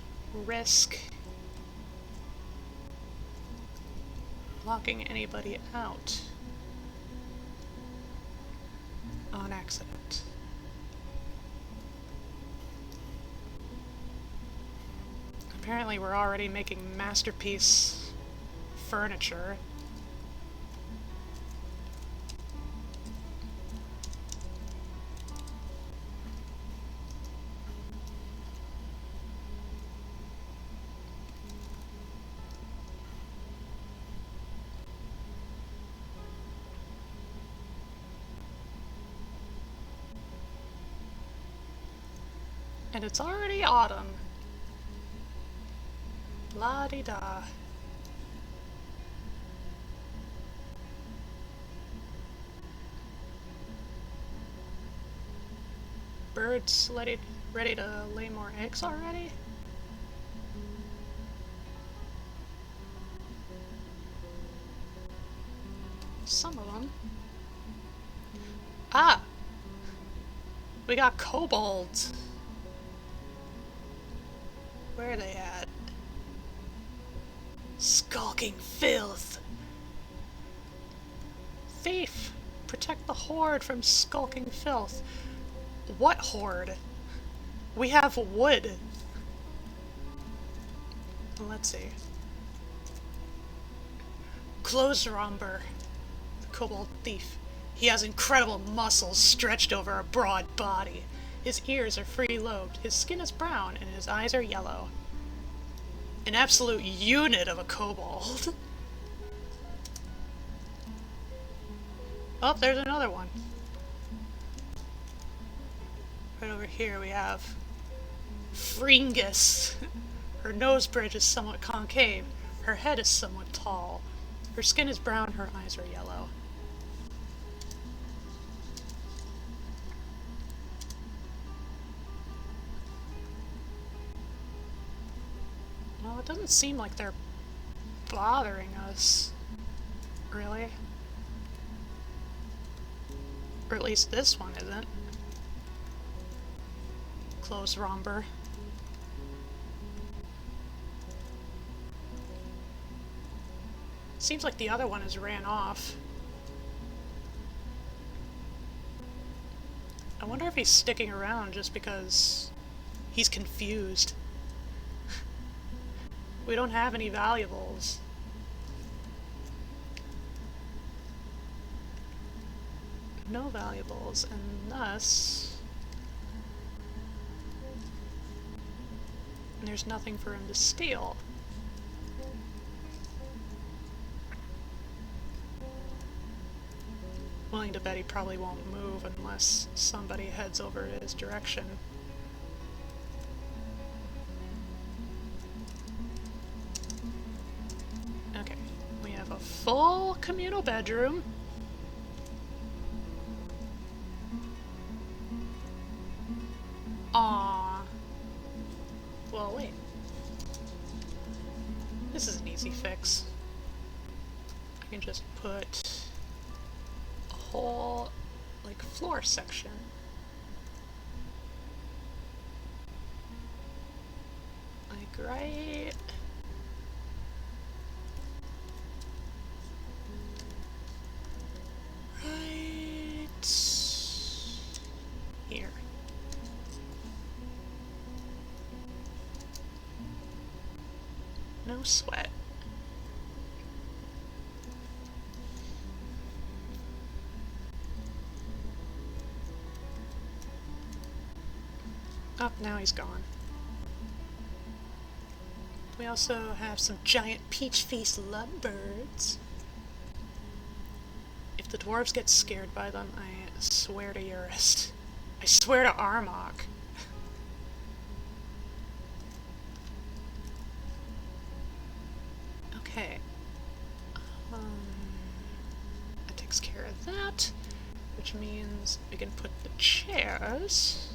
risk locking anybody out on accident. Apparently we're already making masterpiece furniture. And it's already autumn. La-di-da. Birds ready to lay more eggs already? Some of them. Ah! We got kobolds. Where are they at? Skulking filth! Thief! Protect the horde from skulking filth. What horde? We have wood. Let's see. Clothesromber, the kobold thief. He has incredible muscles stretched over a broad body. His ears are free-lobed, his skin is brown, and his eyes are yellow. An absolute unit of a kobold. Oh, there's another one. Right over here we have Fringus. Her nose bridge is somewhat concave. Her head is somewhat tall. Her skin is brown, her eyes are yellow. Well, it doesn't seem like they're bothering us, really. Or at least this one isn't. Clothesromber. Seems like the other one has ran off. I wonder if he's sticking around just because he's confused. We don't have any valuables. No valuables, and thus there's nothing for him to steal. Willing to bet he probably won't move unless somebody heads over to his direction. Okay, we have a full communal bedroom. Aww. Well, wait. This is an easy fix. I can just put a whole, like, floor section. Like, right here. No sweat. Oh, now he's gone. We also have some giant peach-faced lovebirds. If the dwarves get scared by them, I swear to Eurus. I swear to Armok. Okay. That takes care of that, which means we can put the chairs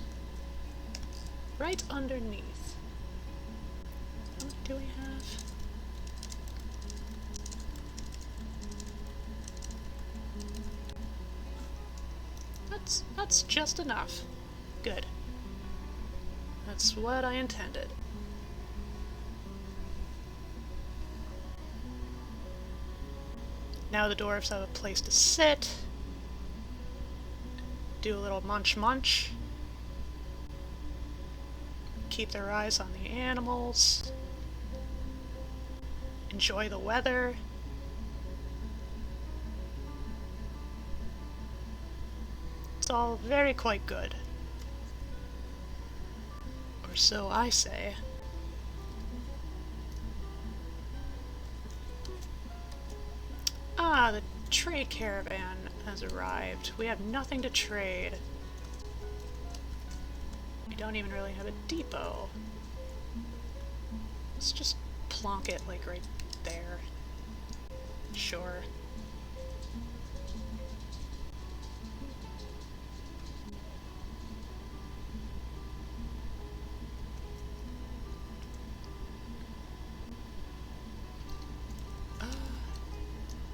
right underneath. How much do we have? That's just enough. Good. That's what I intended. Now the dwarves have a place to sit, do a little munch munch, keep their eyes on the animals, enjoy the weather. It's all very quite good. Or so I say. Ah, the trade caravan has arrived. We have nothing to trade. We don't even really have a depot. Let's just plonk it like right there. Sure.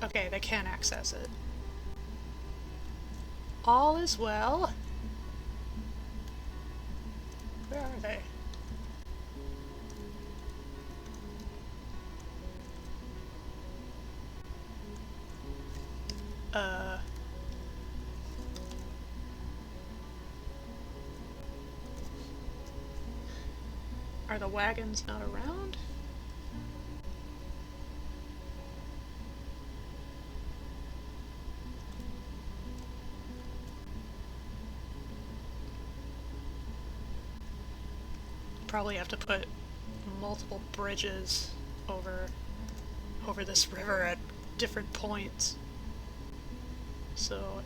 Okay, they can access it. All is well. Where are they? Are the wagons not around? Probably have to put multiple bridges over this river at different points, so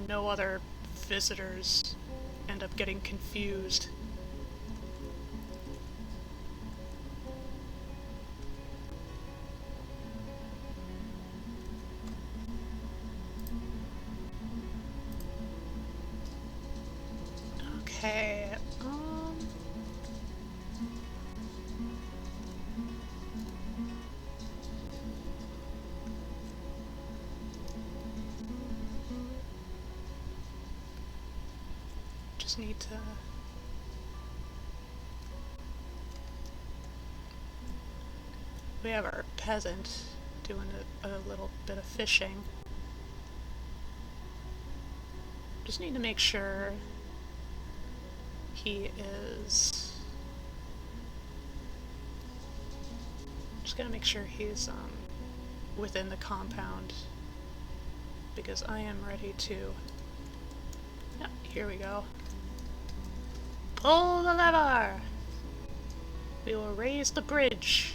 no other visitors end up getting confused. Okay, just need to... We have our peasant doing a little bit of fishing. Just need to make sure he is... Just gotta make sure he's within the compound, because I am ready to... Yeah, here we go. Pull the lever! We will raise the bridge.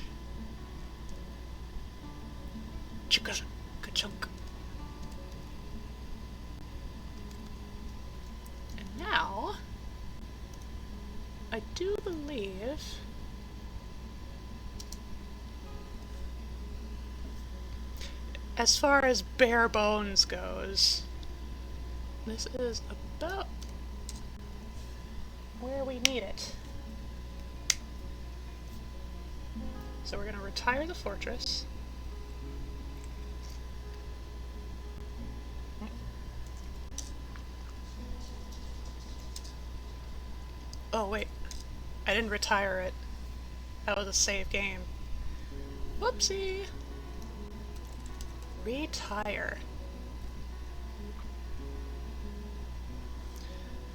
Chicka ka-chunk. And now, I do believe as far as bare bones goes, this is about where we need it. So we're going to retire the fortress. Oh wait, I didn't retire it. That was a save game. Whoopsie! Retire.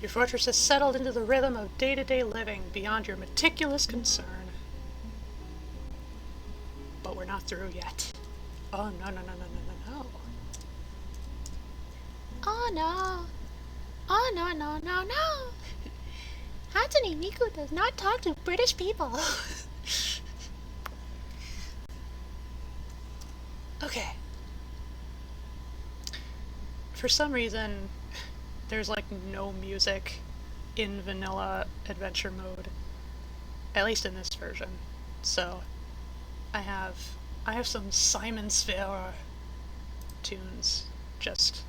Your fortress has settled into the rhythm of day-to-day living beyond your meticulous concern. But we're not through yet. Oh, no, no, no, no, no, no, no. Oh no. Oh no, no, no, no. Hatsune Miku does not talk to British people. Okay. For some reason, there's like no music in vanilla adventure mode. At least in this version. So I have some Simon Sphere tunes just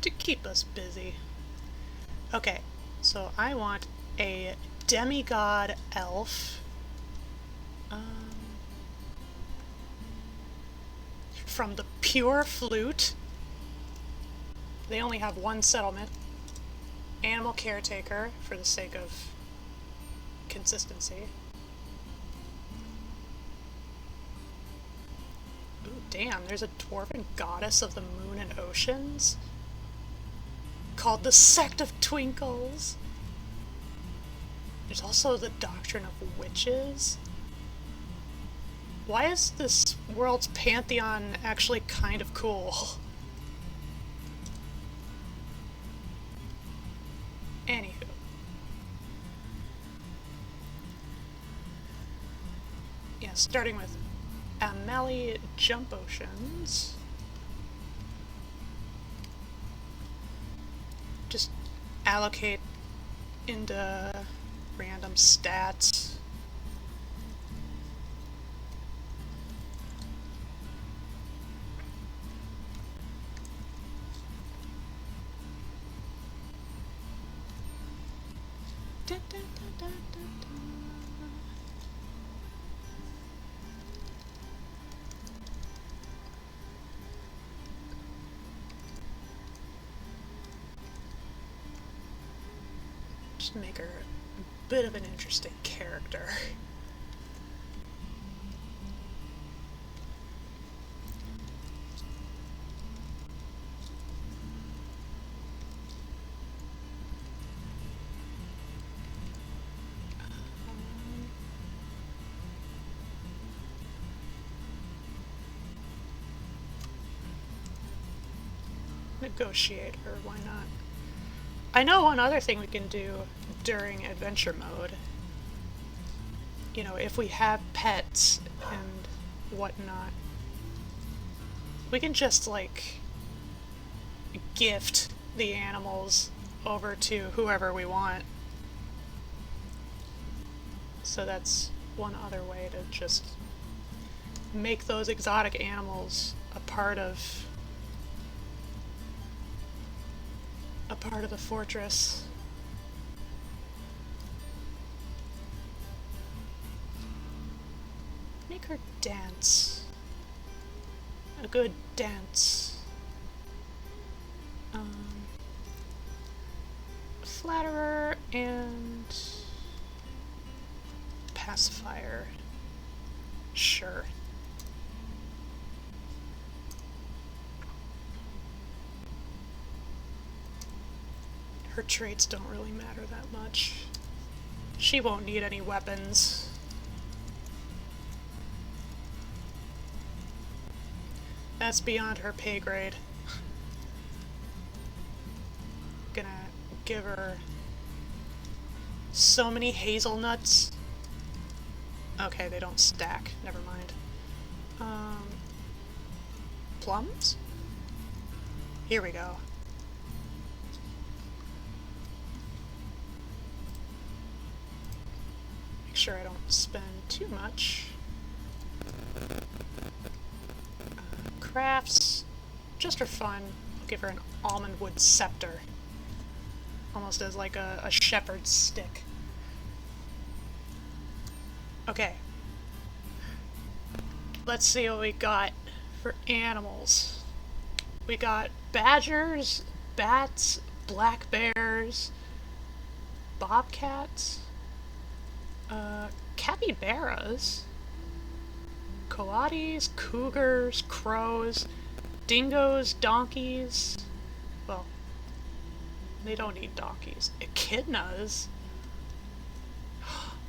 to keep us busy. Okay, so I want a demigod elf. From the Pure Flute. They only have one settlement. Animal caretaker, for the sake of consistency. Ooh, damn, there's a dwarven goddess of the moon and oceans called the Sect of Twinkles. There's also the Doctrine of Witches. Why is this world's pantheon actually kind of cool? Anywho. Yeah, starting with Amelie Jump Oceans. Just allocate into random stats. Da, da, da, da, da, da. Just make her a bit of an interesting character. Negotiate her, why not? I know one other thing we can do during adventure mode. You know, if we have pets and whatnot, we can just, like, gift the animals over to whoever we want. So that's one other way to just make those exotic animals a part of the fortress. Make her dance. A good dance. Flatterer and pacifier. Sure. Her traits don't really matter that much. She won't need any weapons. That's beyond her pay grade. Gonna give her so many hazelnuts. Okay, they don't stack. Never mind. Plums? Here we go. Make sure I don't spend too much. Crafts, just for fun, I'll give her an almond wood scepter. Almost as like a shepherd's stick. Okay. Let's see what we got for animals. We got badgers, bats, black bears, bobcats, capybaras, coatis, cougars, crows, dingoes, donkeys, well, They don't need donkeys. Echidnas?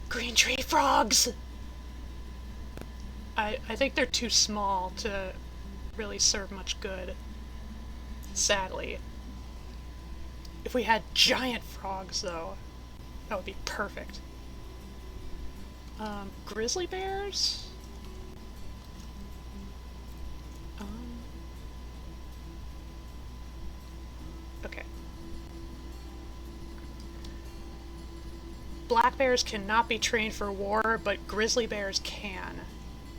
Green tree frogs! I think they're too small to really serve much good. Sadly. If we had giant frogs, though, that would be perfect. Grizzly bears? Okay. Black bears cannot be trained for war, but grizzly bears can.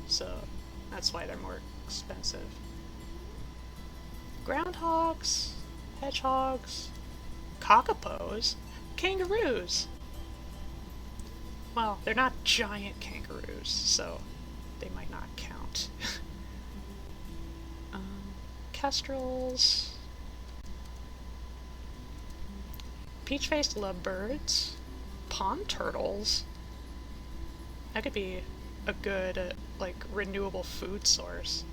So that's why they're more expensive. Groundhogs, hedgehogs, cockapos, kangaroos. Well, they're not giant kangaroos, so they might not count. Kestrels, peach-faced lovebirds, pond turtles. That could be a good, like, renewable food source.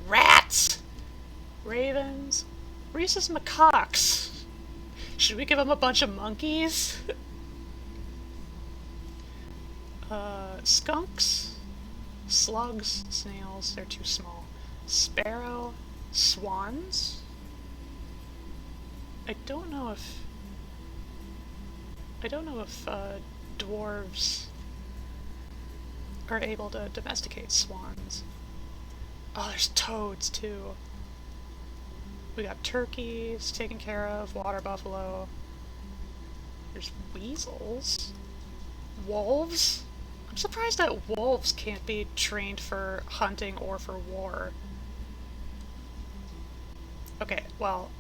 Rats! Ravens. Rhesus macaques. Should we give them a bunch of monkeys? Skunks. Slugs. Snails. They're too small. Sparrow. Swans. I don't know if dwarves are able to domesticate swans. Oh, there's toads too. We got turkeys taken care of, water buffalo. There's weasels. Wolves? I'm surprised that wolves can't be trained for hunting or for war. Okay, well,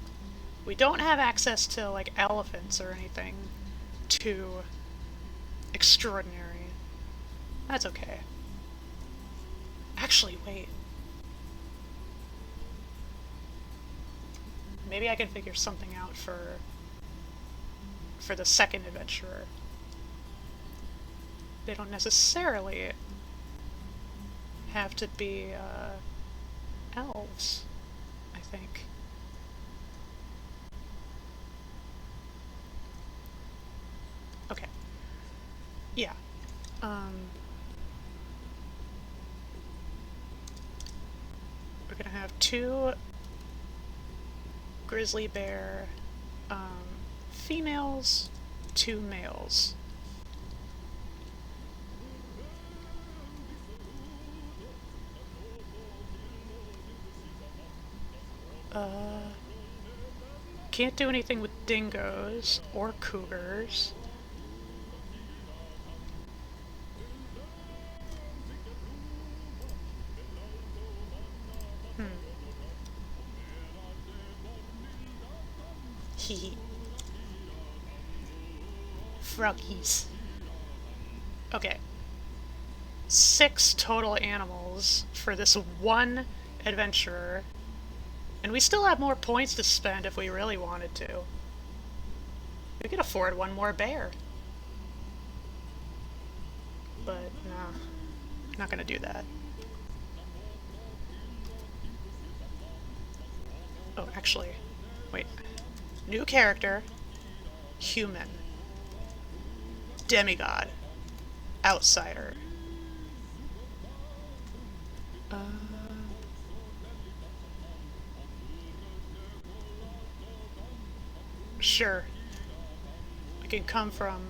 we don't have access to, like, elephants or anything too extraordinary. That's okay. Actually, wait. Maybe I can figure something out for the second adventurer. They don't necessarily have to be elves, I think. Okay. Yeah. We're gonna have 2 grizzly bear females, 2 males. Can't do anything with dingoes or cougars. Hee. Froggies. Okay. 6 total animals for this one adventurer. And we still have more points to spend if we really wanted to. We could afford 1 more bear. But, no. Not gonna do that. Oh, actually. Wait. New character. Human. Demigod. Outsider. Sure. We can come from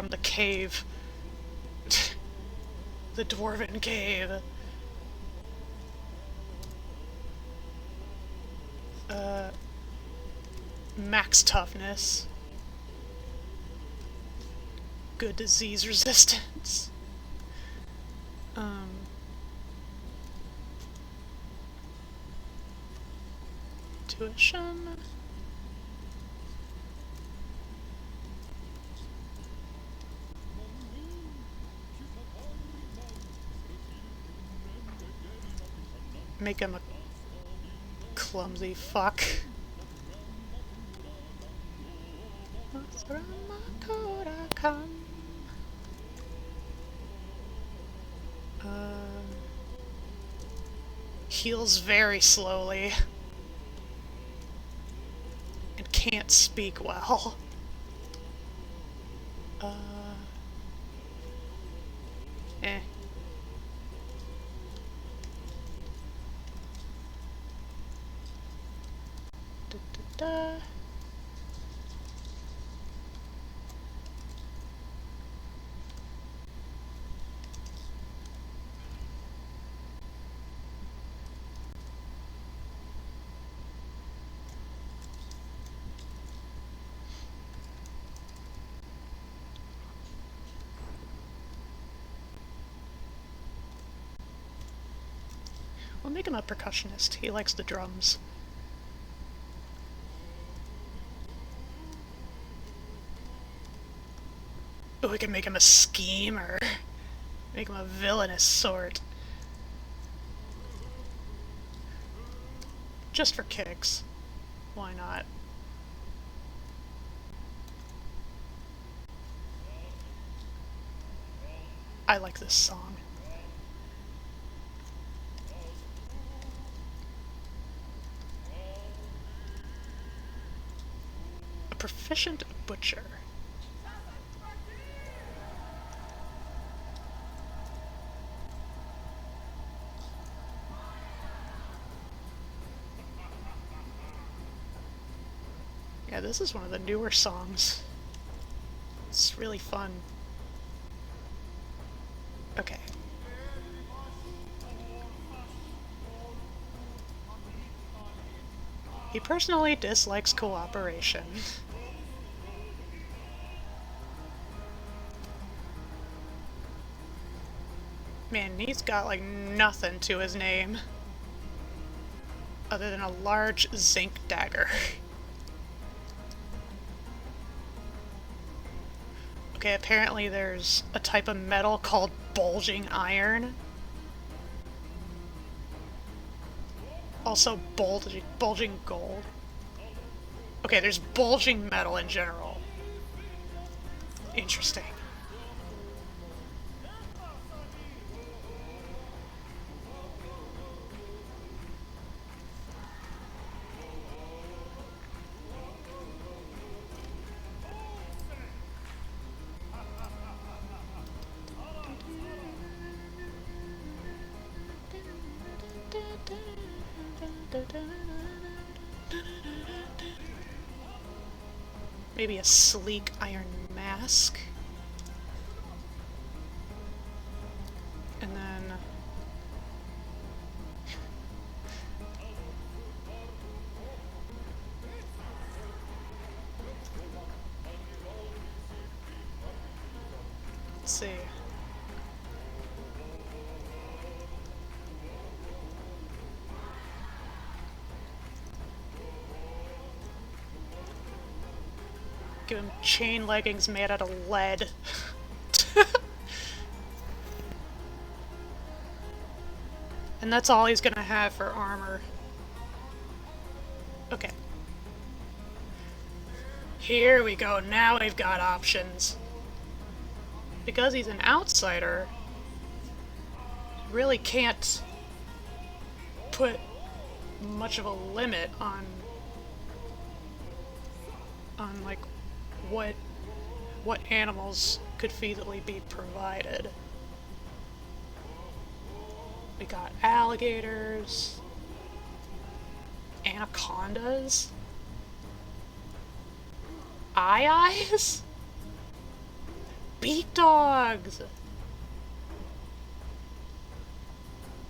the cave. The dwarven cave. Max toughness. Good disease resistance. Tuition. Make him a clumsy fuck. Heals very slowly. can't speak well. Eh. Da, da, da. We'll make him a percussionist. He likes the drums. Oh, we can make him a schemer. Make him a villainous sort. Just for kicks. Why not? I like this song. A proficient butcher. Yeah, this is one of the newer songs. It's really fun. Okay. He personally dislikes cooperation. Man, he's got like nothing to his name other than a large zinc dagger. Okay, apparently there's a type of metal called bulging iron. Also bulging gold. Okay, there's bulging metal in general. Interesting. Maybe a sleek iron mask. And then... let's see. Give him chain leggings made out of lead. And that's all he's gonna have for armor. Okay. Here we go, now we've got options. Because he's an outsider, really can't put much of a limit on like what animals could feasibly be provided. We got alligators, anacondas, eyes, beak dogs.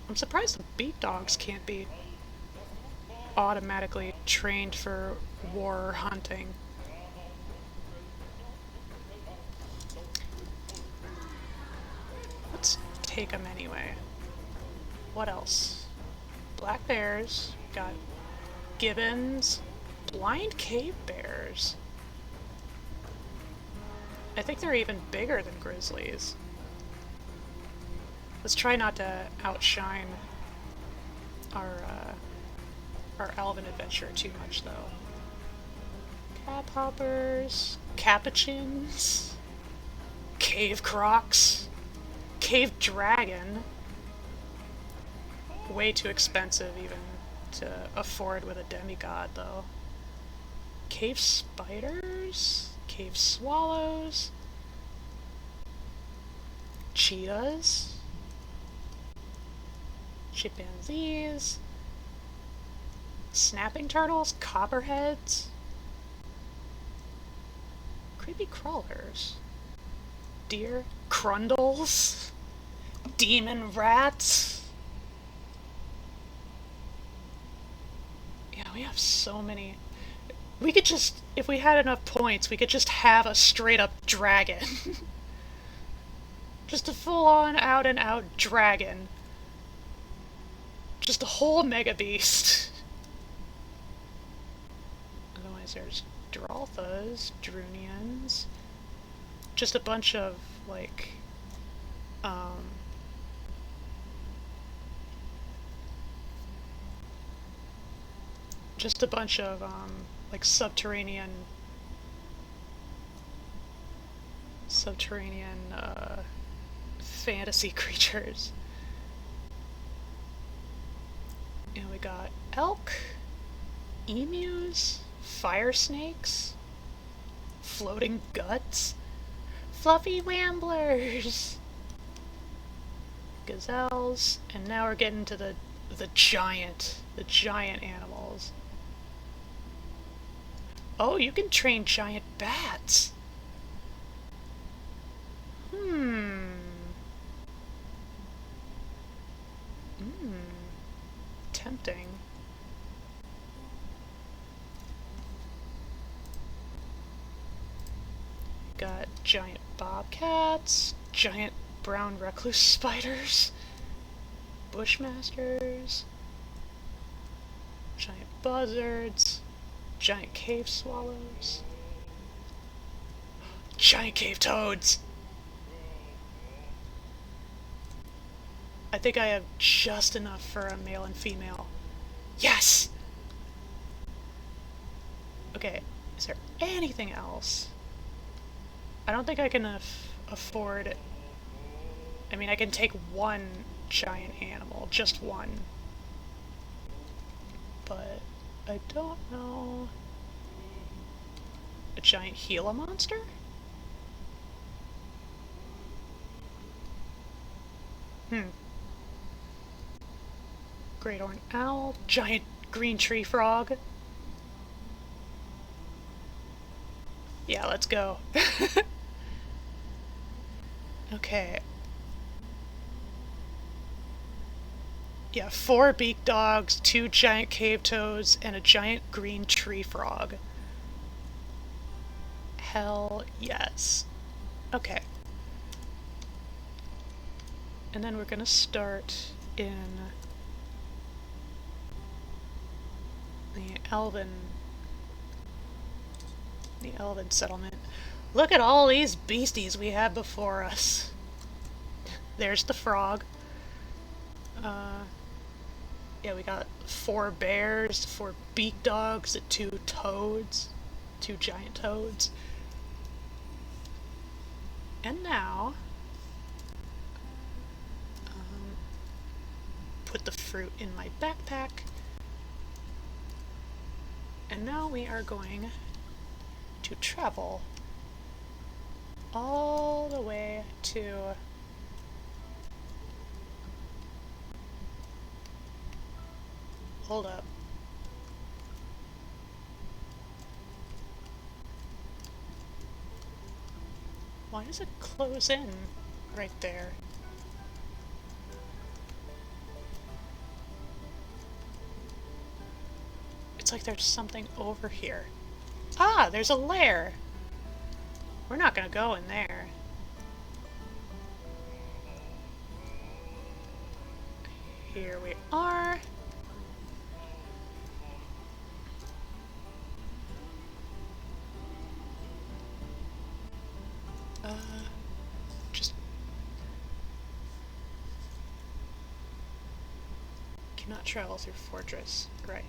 I'm surprised the beak dogs can't be automatically trained for war hunting. Let's take them anyway. What else? Black bears, got gibbons, blind cave bears. I think they're even bigger than grizzlies. Let's try not to outshine our elven adventure too much, though. Cap hoppers, capuchins, cave crocs, cave dragon. Way too expensive even to afford with a demigod, though. Cave spiders, cave swallows, cheetahs, chimpanzees, snapping turtles, copperheads, creepy crawlers, deer, crundles, demon rats. Yeah, we have so many. We could just, if we had enough points, we could just have a straight up dragon. Just a full on out and out dragon. Just a whole mega beast. Otherwise there's Dralthas, Drunians, just a bunch of, like, just a bunch of, like, subterranean, fantasy creatures. And we got elk, emus, fire snakes, floating guts, fluffy wamblers, gazelles, and now we're getting to the giant animals. Oh, you can train giant bats. Tempting. Got giant bobcats, giant brown recluse spiders, bushmasters, giant buzzards, giant cave swallows, giant cave toads. I think I have just enough for a male and female. Yes! Okay, is there anything else? I don't think I can afford... I mean, I can take one giant animal, just one. But I don't know... A giant Gila monster? Great horned owl, giant green tree frog. Yeah, let's go. Okay. Yeah, 4 beak dogs, 2 giant cave toads, and a giant green tree frog. Hell yes. Okay. And then we're gonna start in the elven settlement. Look at all these beasties we have before us. There's the frog. Yeah, we got 4 bears, 4 beak dogs, 2 toads, 2 giant toads. And now, put the fruit in my backpack. And now we are going to travel all the way to hold up. Why does it close in right there? It's like there's something over here. Ah, there's a lair! We're not gonna go in there. Here we are. Just cannot travel through fortress. Right.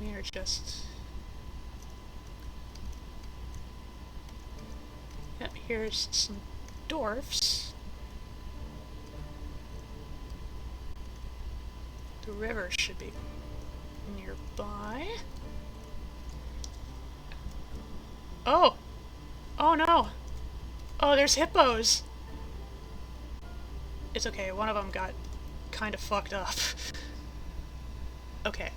We are just... Yep, here's some dwarfs. The river should be nearby. Oh! Oh no! Oh, there's hippos! It's okay, one of them got kind of fucked up. Okay.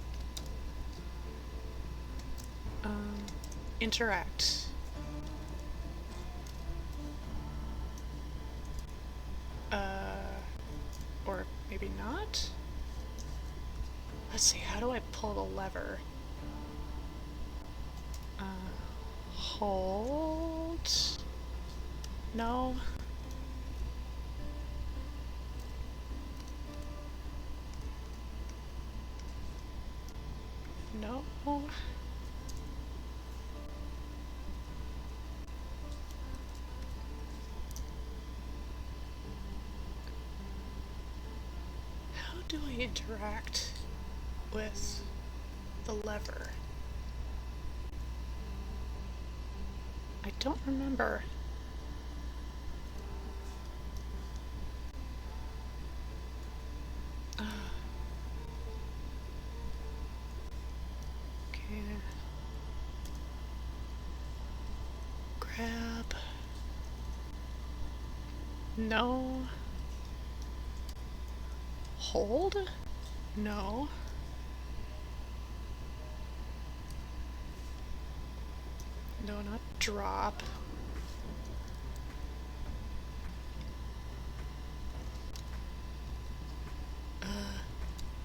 Interact. Or maybe not? Let's see, how do I pull the lever? Hold? No? No? How do I interact with the lever? I don't remember. Okay. Grab. No. Hold? No. No, not drop.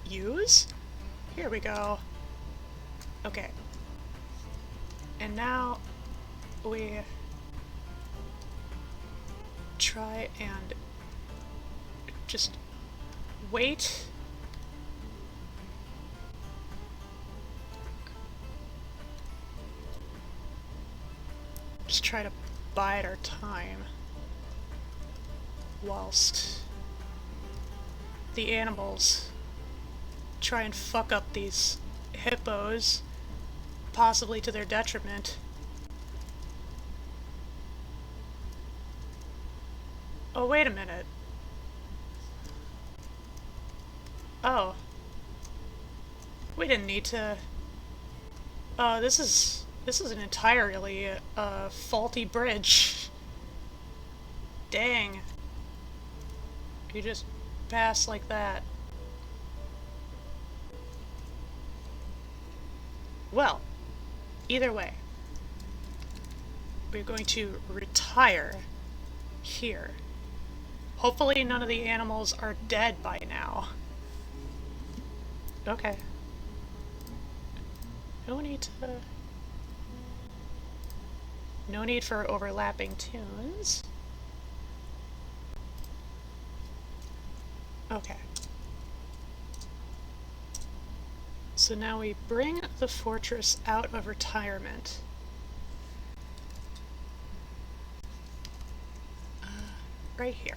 Use? Here we go. Okay. And now we try and just wait. Just try to bide our time whilst the animals try and fuck up these hippos, possibly to their detriment. Oh, wait a minute. Oh. We didn't need to... Oh, this is an entirely, faulty bridge. Dang. You just pass like that. Well, either way, we're going to retire here. Hopefully none of the animals are dead by now. Okay. No need for overlapping tunes. Okay. So now we bring the fortress out of retirement. Right here.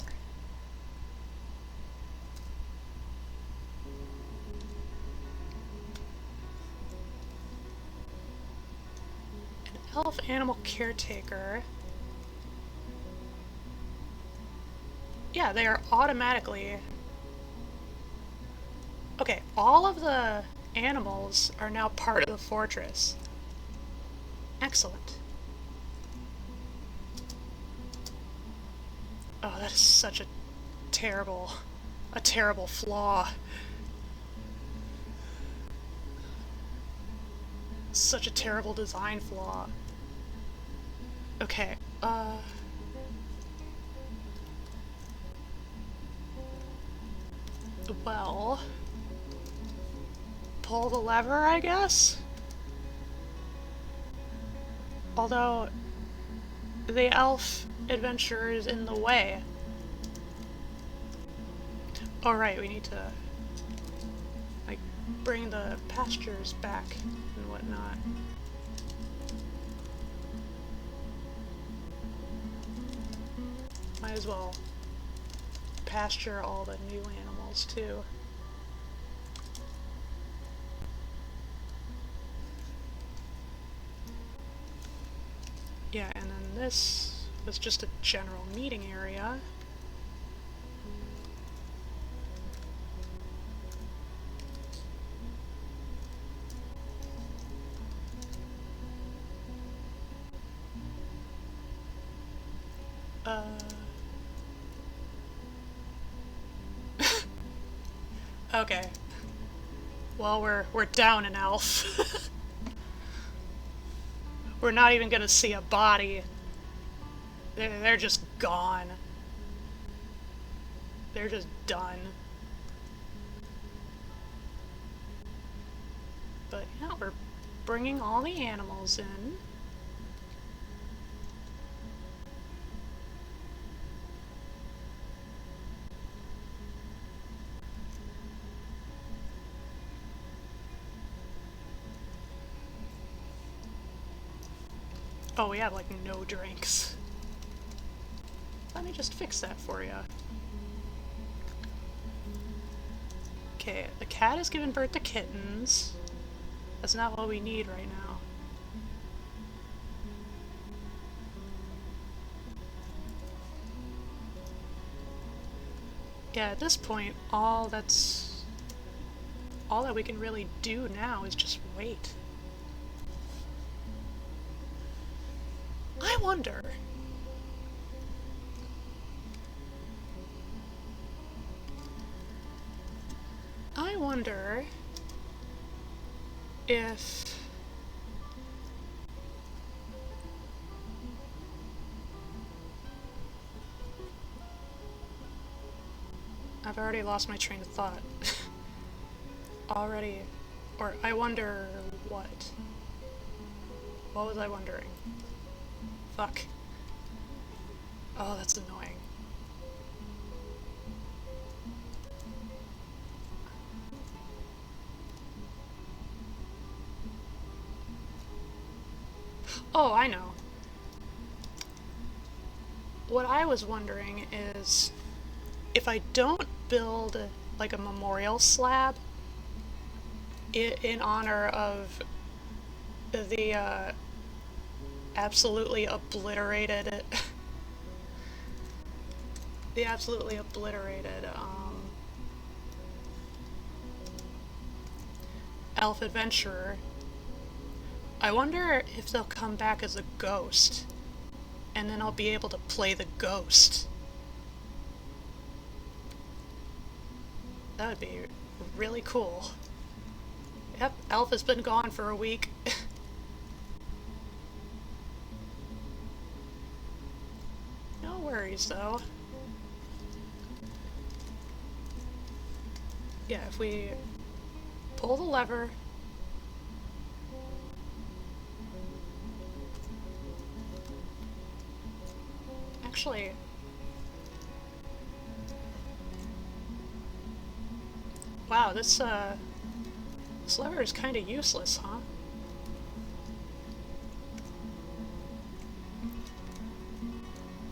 An elf animal caretaker. Yeah, they are automatically... Okay, all of the animals are now part of the fortress. Excellent. Oh, that is such a terrible flaw. Such a terrible design flaw. Okay, well... pull the lever, I guess? Although, the elf adventurer is in the way. Oh right, we need to, like, bring the pastures back and whatnot. Might as well pasture all the new animals too. Yeah, and then this was just a general meeting area. Uh... Okay. Well, we're down an elf. We're not even gonna see a body. They're just gone. They're just done. But yeah, we're bringing all the animals in. Oh, we have like no drinks. Let me just fix that for you. Okay, the cat has given birth to kittens. That's not what we need right now. Yeah, at this point, all that we can really do now is just wait. I wonder. I wonder if I've already lost my train of thought. Already. Or I wonder what? What was I wondering? Fuck. Oh, that's annoying. Oh, I know. What I was wondering is if I don't build like a memorial slab in honor of the absolutely obliterated the absolutely obliterated elf adventurer, I wonder if they'll come back as a ghost, and then I'll be able to play the ghost. That would be really cool. Yep, elf has been gone for a week. No worries, though. Yeah, if we pull the lever... Actually... Wow, this lever is kind of useless, huh?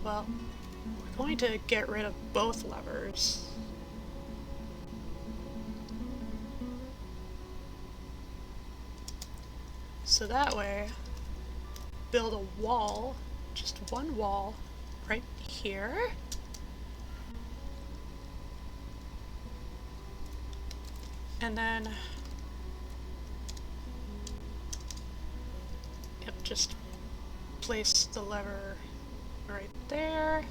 Well, we're going to get rid of both levers. So that way, build a wall, just one wall, right here. And then, yep, just place the lever right there.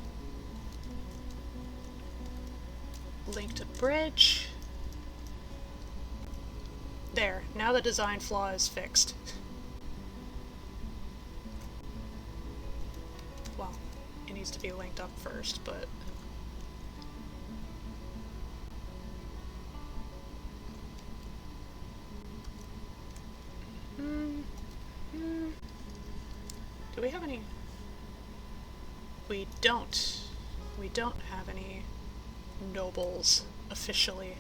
Link to bridge. There, now the design flaw is fixed. Well, it needs to be linked up first, but... Do we have any? We don't. We don't have any nobles, officially.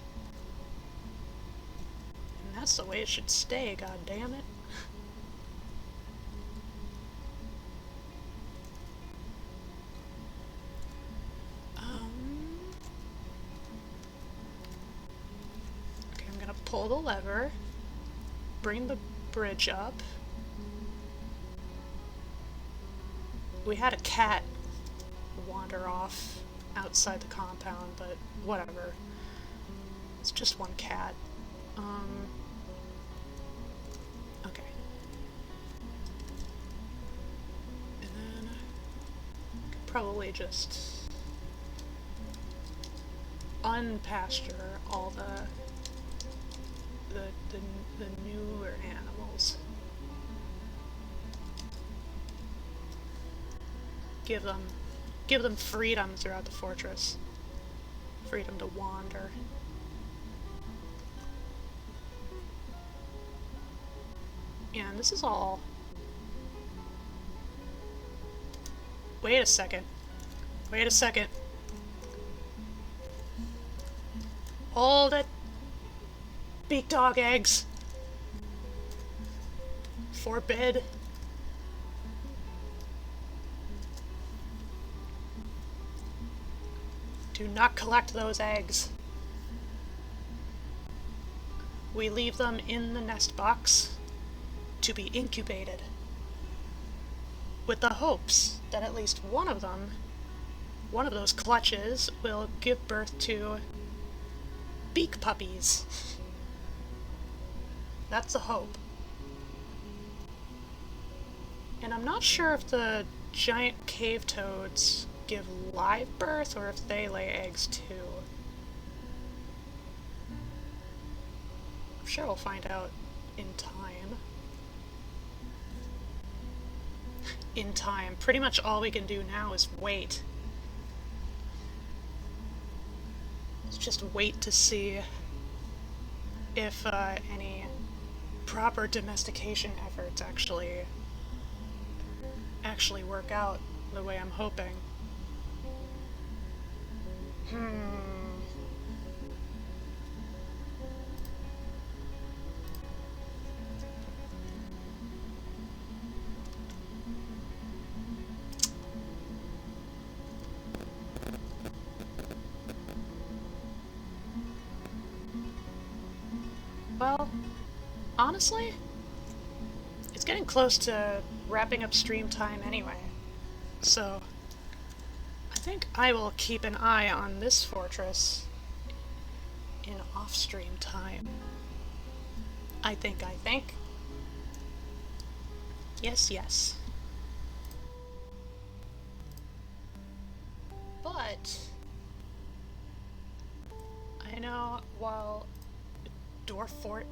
And that's the way it should stay, god damn it. Okay, I'm gonna pull the lever, bring the bridge up. We had a cat wander off outside the compound, but whatever. It's just one cat. Okay. And then probably just unpasture all the newer animals. Give them freedom throughout the fortress. Freedom to wander. And this is all... Wait a second. Wait a second. Hold it. Beak dog eggs. Forbid. Do not collect those eggs. We leave them in the nest box to be incubated, with the hopes that at least one of those clutches, will give birth to beak puppies. That's the hope. And I'm not sure if the giant cave toads give live birth or if they lay eggs too. I'm sure we'll find out in time. In time. Pretty much all we can do now is wait. Let's just wait to see if any proper domestication efforts actually work out the way I'm hoping. Well, honestly, it's getting close to wrapping up stream time anyway, so I think I will keep an eye on this fortress in off-stream time. I think. Yes. But I know while Dwarf Fort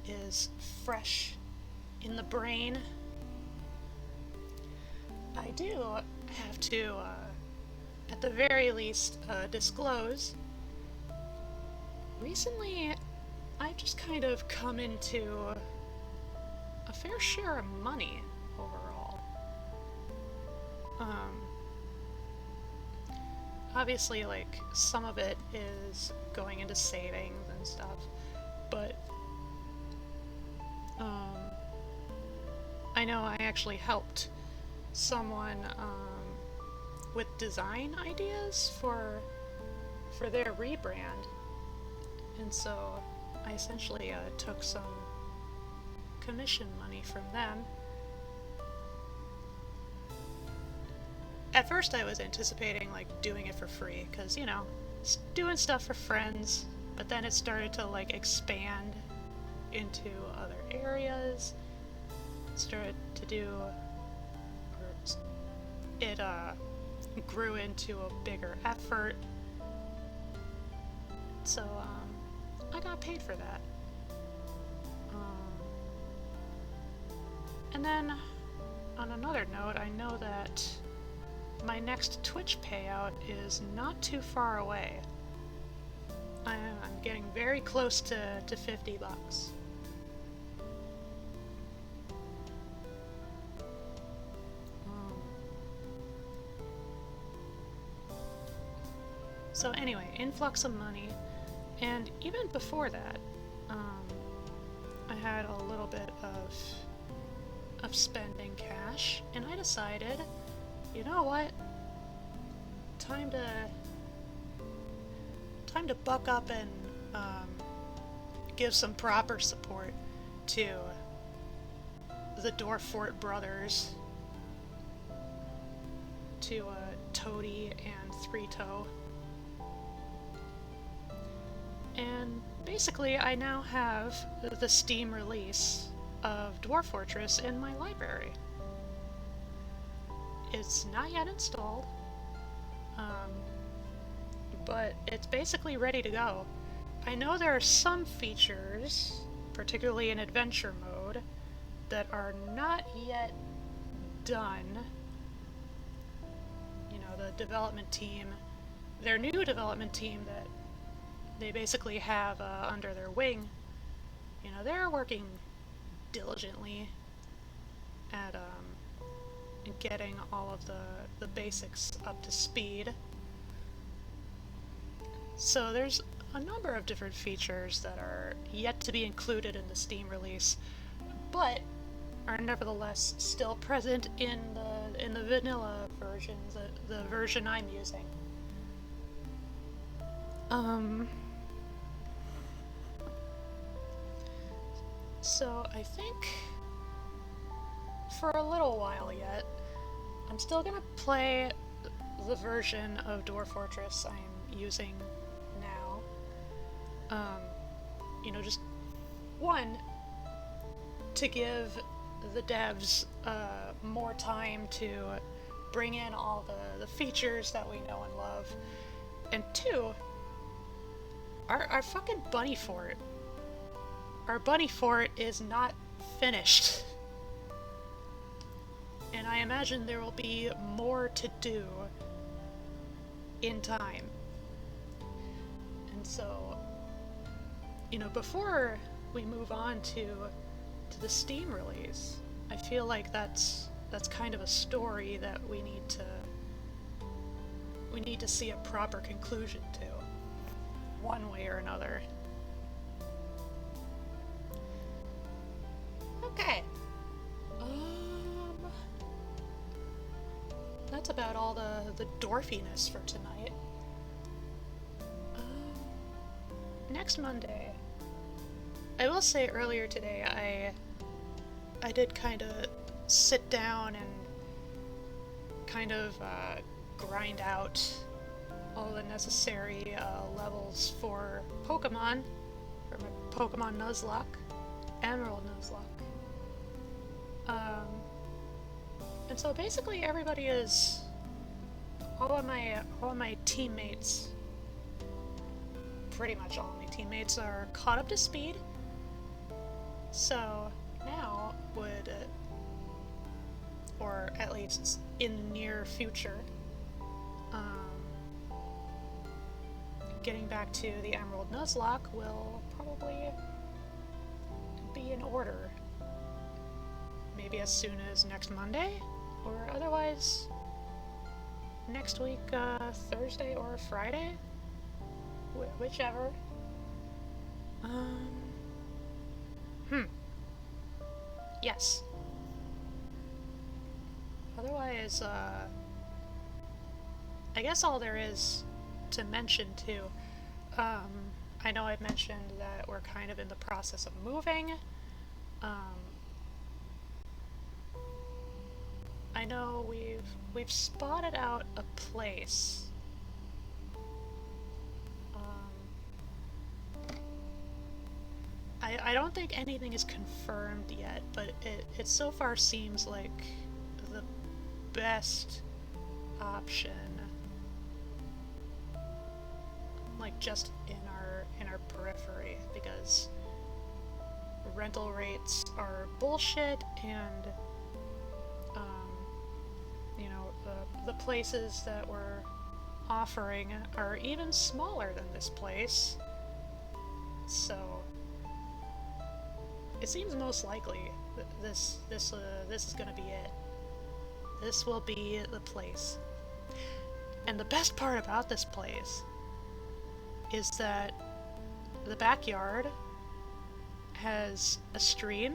is fresh in the brain, I do have to, at the very least, disclose. Recently, I've just kind of come into a fair share of money overall. Obviously, like, some of it is going into savings and stuff, but I know I actually helped someone with design ideas for their rebrand, and so I essentially took some commission money from them. At first I was anticipating like doing it for free, because, you know, doing stuff for friends, but then it started to like expand into other areas. Started to do, or it grew into a bigger effort, so I got paid for that. And then on another note, I know that my next Twitch payout is not too far away. I'm getting very close to $50. So anyway, influx of money, and even before that, I had a little bit of spending cash, and I decided, you know what? Time to buck up and give some proper support to the Dwarf Fort brothers, to Toady and Three Toe. And basically, I now have the Steam release of Dwarf Fortress in my library. It's not yet installed, but it's basically ready to go. I know there are some features, particularly in adventure mode, that are not yet done. You know, the development team, their new development team that they basically have under their wing, you know, they're working diligently at getting all of the basics up to speed. So there's a number of different features that are yet to be included in the Steam release, but are nevertheless still present in the vanilla version, the version I'm using. So I think for a little while yet, I'm still gonna play the version of Dwarf Fortress I'm using now. You know, just one, to give the devs more time to bring in all the features that we know and love, and two, our fucking bunny fort. Our bunny fort is not finished. And I imagine there will be more to do in time. And so, you know, before we move on to the Steam release, I feel like that's kind of a story that we need to see a proper conclusion to, one way or another. Okay. That's about all the dwarfiness for tonight. Next Monday, I will say earlier today I did kind of sit down and kind of grind out all the necessary levels for Pokemon, for my Pokemon Nuzlocke, Emerald Nuzlocke. And so basically everybody is, all of my teammates, pretty much all of my teammates are caught up to speed. So now would, or at least in the near future, getting back to the Emerald Nuzlocke will probably be in order. Maybe as soon as next Monday, or otherwise next week, Thursday or Friday, whichever. Yes. Otherwise, I guess all there is to mention too, I know I've mentioned that we're kind of in the process of moving. I know we've spotted out a place. I don't think anything is confirmed yet, but it so far seems like the best option. Like just in our periphery, because rental rates are bullshit, and you know, the places that we're offering are even smaller than this place. So it seems most likely that this is gonna be it. This will be the place. And the best part about this place is that the backyard has a stream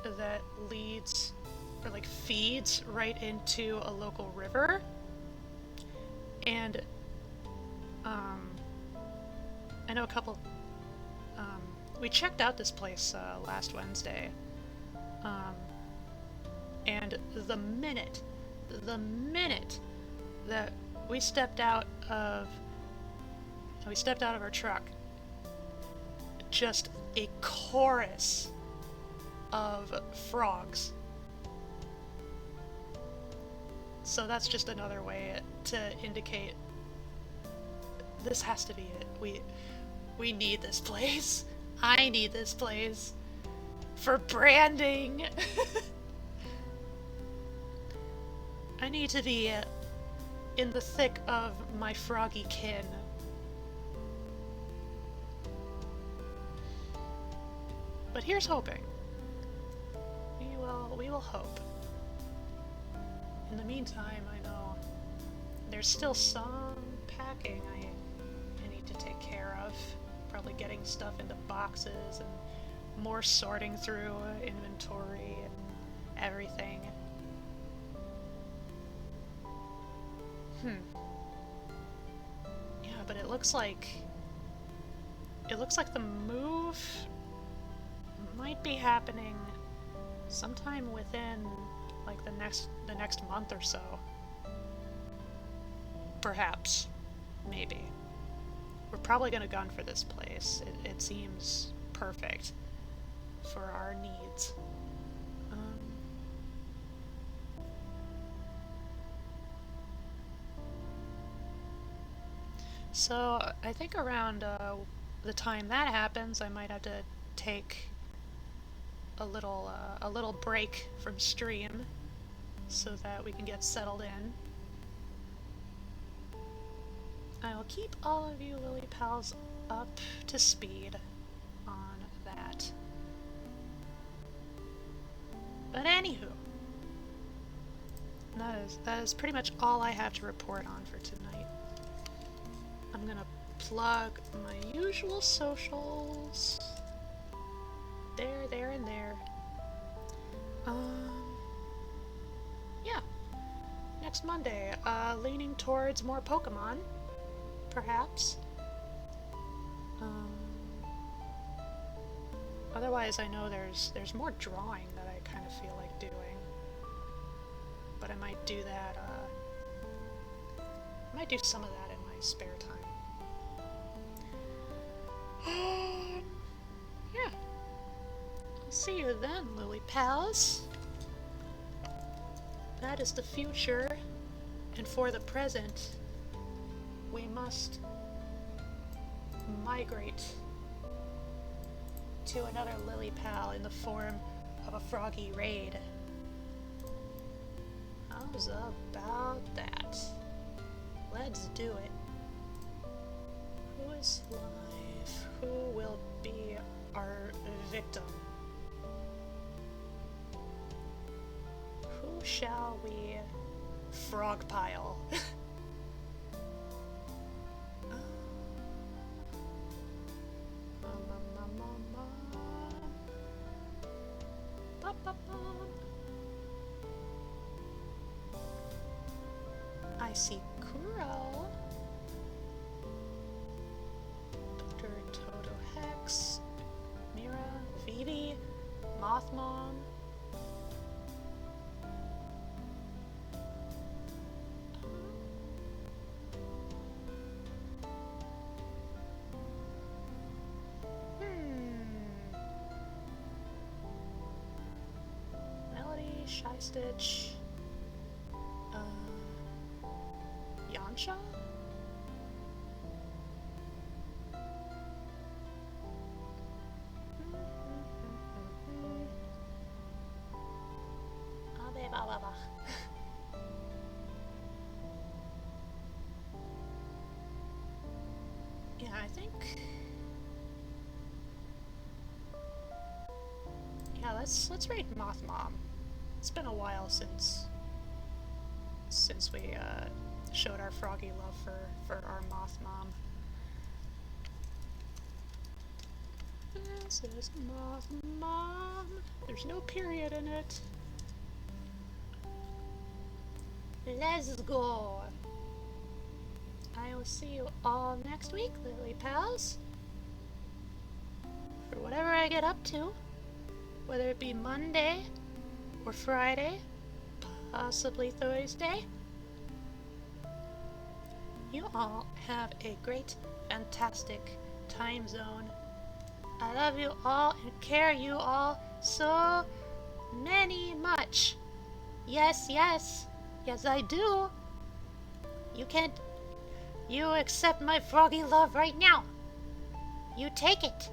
that leads, or like feeds right into a local river. And I know a couple, we checked out this place last Wednesday, and the minute that we stepped out of our truck, just a chorus of frogs So that's just another way to indicate this has to be it. We need this place. I need this place for branding. I need to be in the thick of my Froggy kin. But here's hoping. We will hope. In the meantime, I know there's still some packing I need to take care of. Probably getting stuff into boxes and more sorting through inventory and everything. Yeah, but it looks like the move might be happening sometime within like the next month or so. Perhaps. Maybe. We're probably gonna gun for this place. It seems perfect for our needs. So I think around the time that happens, I might have to take a little break from stream so that we can get settled in. I will keep all of you Lily Pals up to speed on that. But anywho, that is pretty much all I have to report on for tonight. I'm gonna plug my usual socials. There, and there. Yeah. Next Monday, leaning towards more Pokemon, perhaps. Otherwise, I know there's more drawing that I kind of feel like doing. But I might do that, I might do some of that in my spare time. Yeah. I'll see you then, Lily Pals. That is the future, and for the present, we must migrate to another Lily Pal in the form of a Froggy raid. How's about that? Let's do it. Who is live? Who will be our victim? Who shall we frogpile? I see Kuro, Dr. Toto Hex, Mira, Vivi, Mothmom. Melody, Shy Stitch, Yansha? Yeah, I think... Yeah, let's raid Mothmom. It's been a while since we showed our Froggy love for our Mothmom. This is Mothmom. There's no period in it. Let's go. I will see you all next week, Lily Pals. For whatever I get up to, whether it be Monday or Friday, possibly Thursday. You all have a great, fantastic time zone. I love you all and care you all so many much. Yes, yes. Yes, I do. You can't... You accept my froggy love right now. You take it.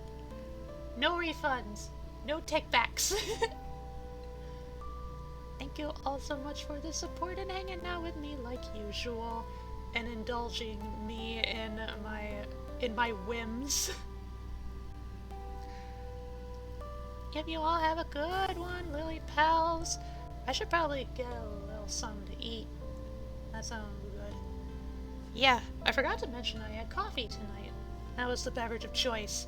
No refunds. No takebacks. Thank you all so much for the support and hanging out with me like usual. And indulging me in my whims. Yep, you all have a good one, Lily pals. I should probably get a little something to eat. That sounds good. Yeah, I forgot to mention I had coffee tonight. That was the beverage of choice.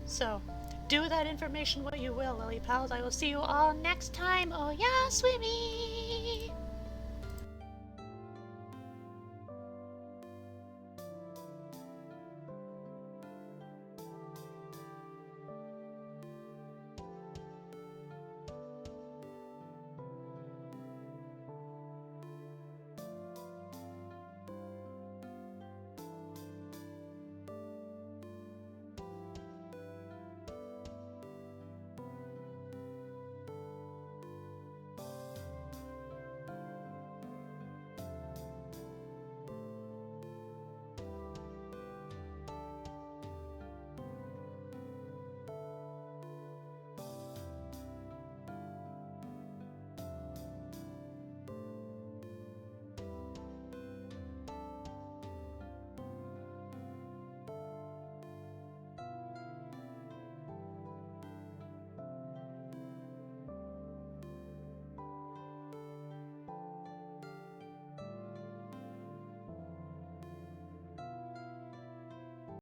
So, do with that information what you will, Lily pals. I will see you all next time. Oh yeah, swimming!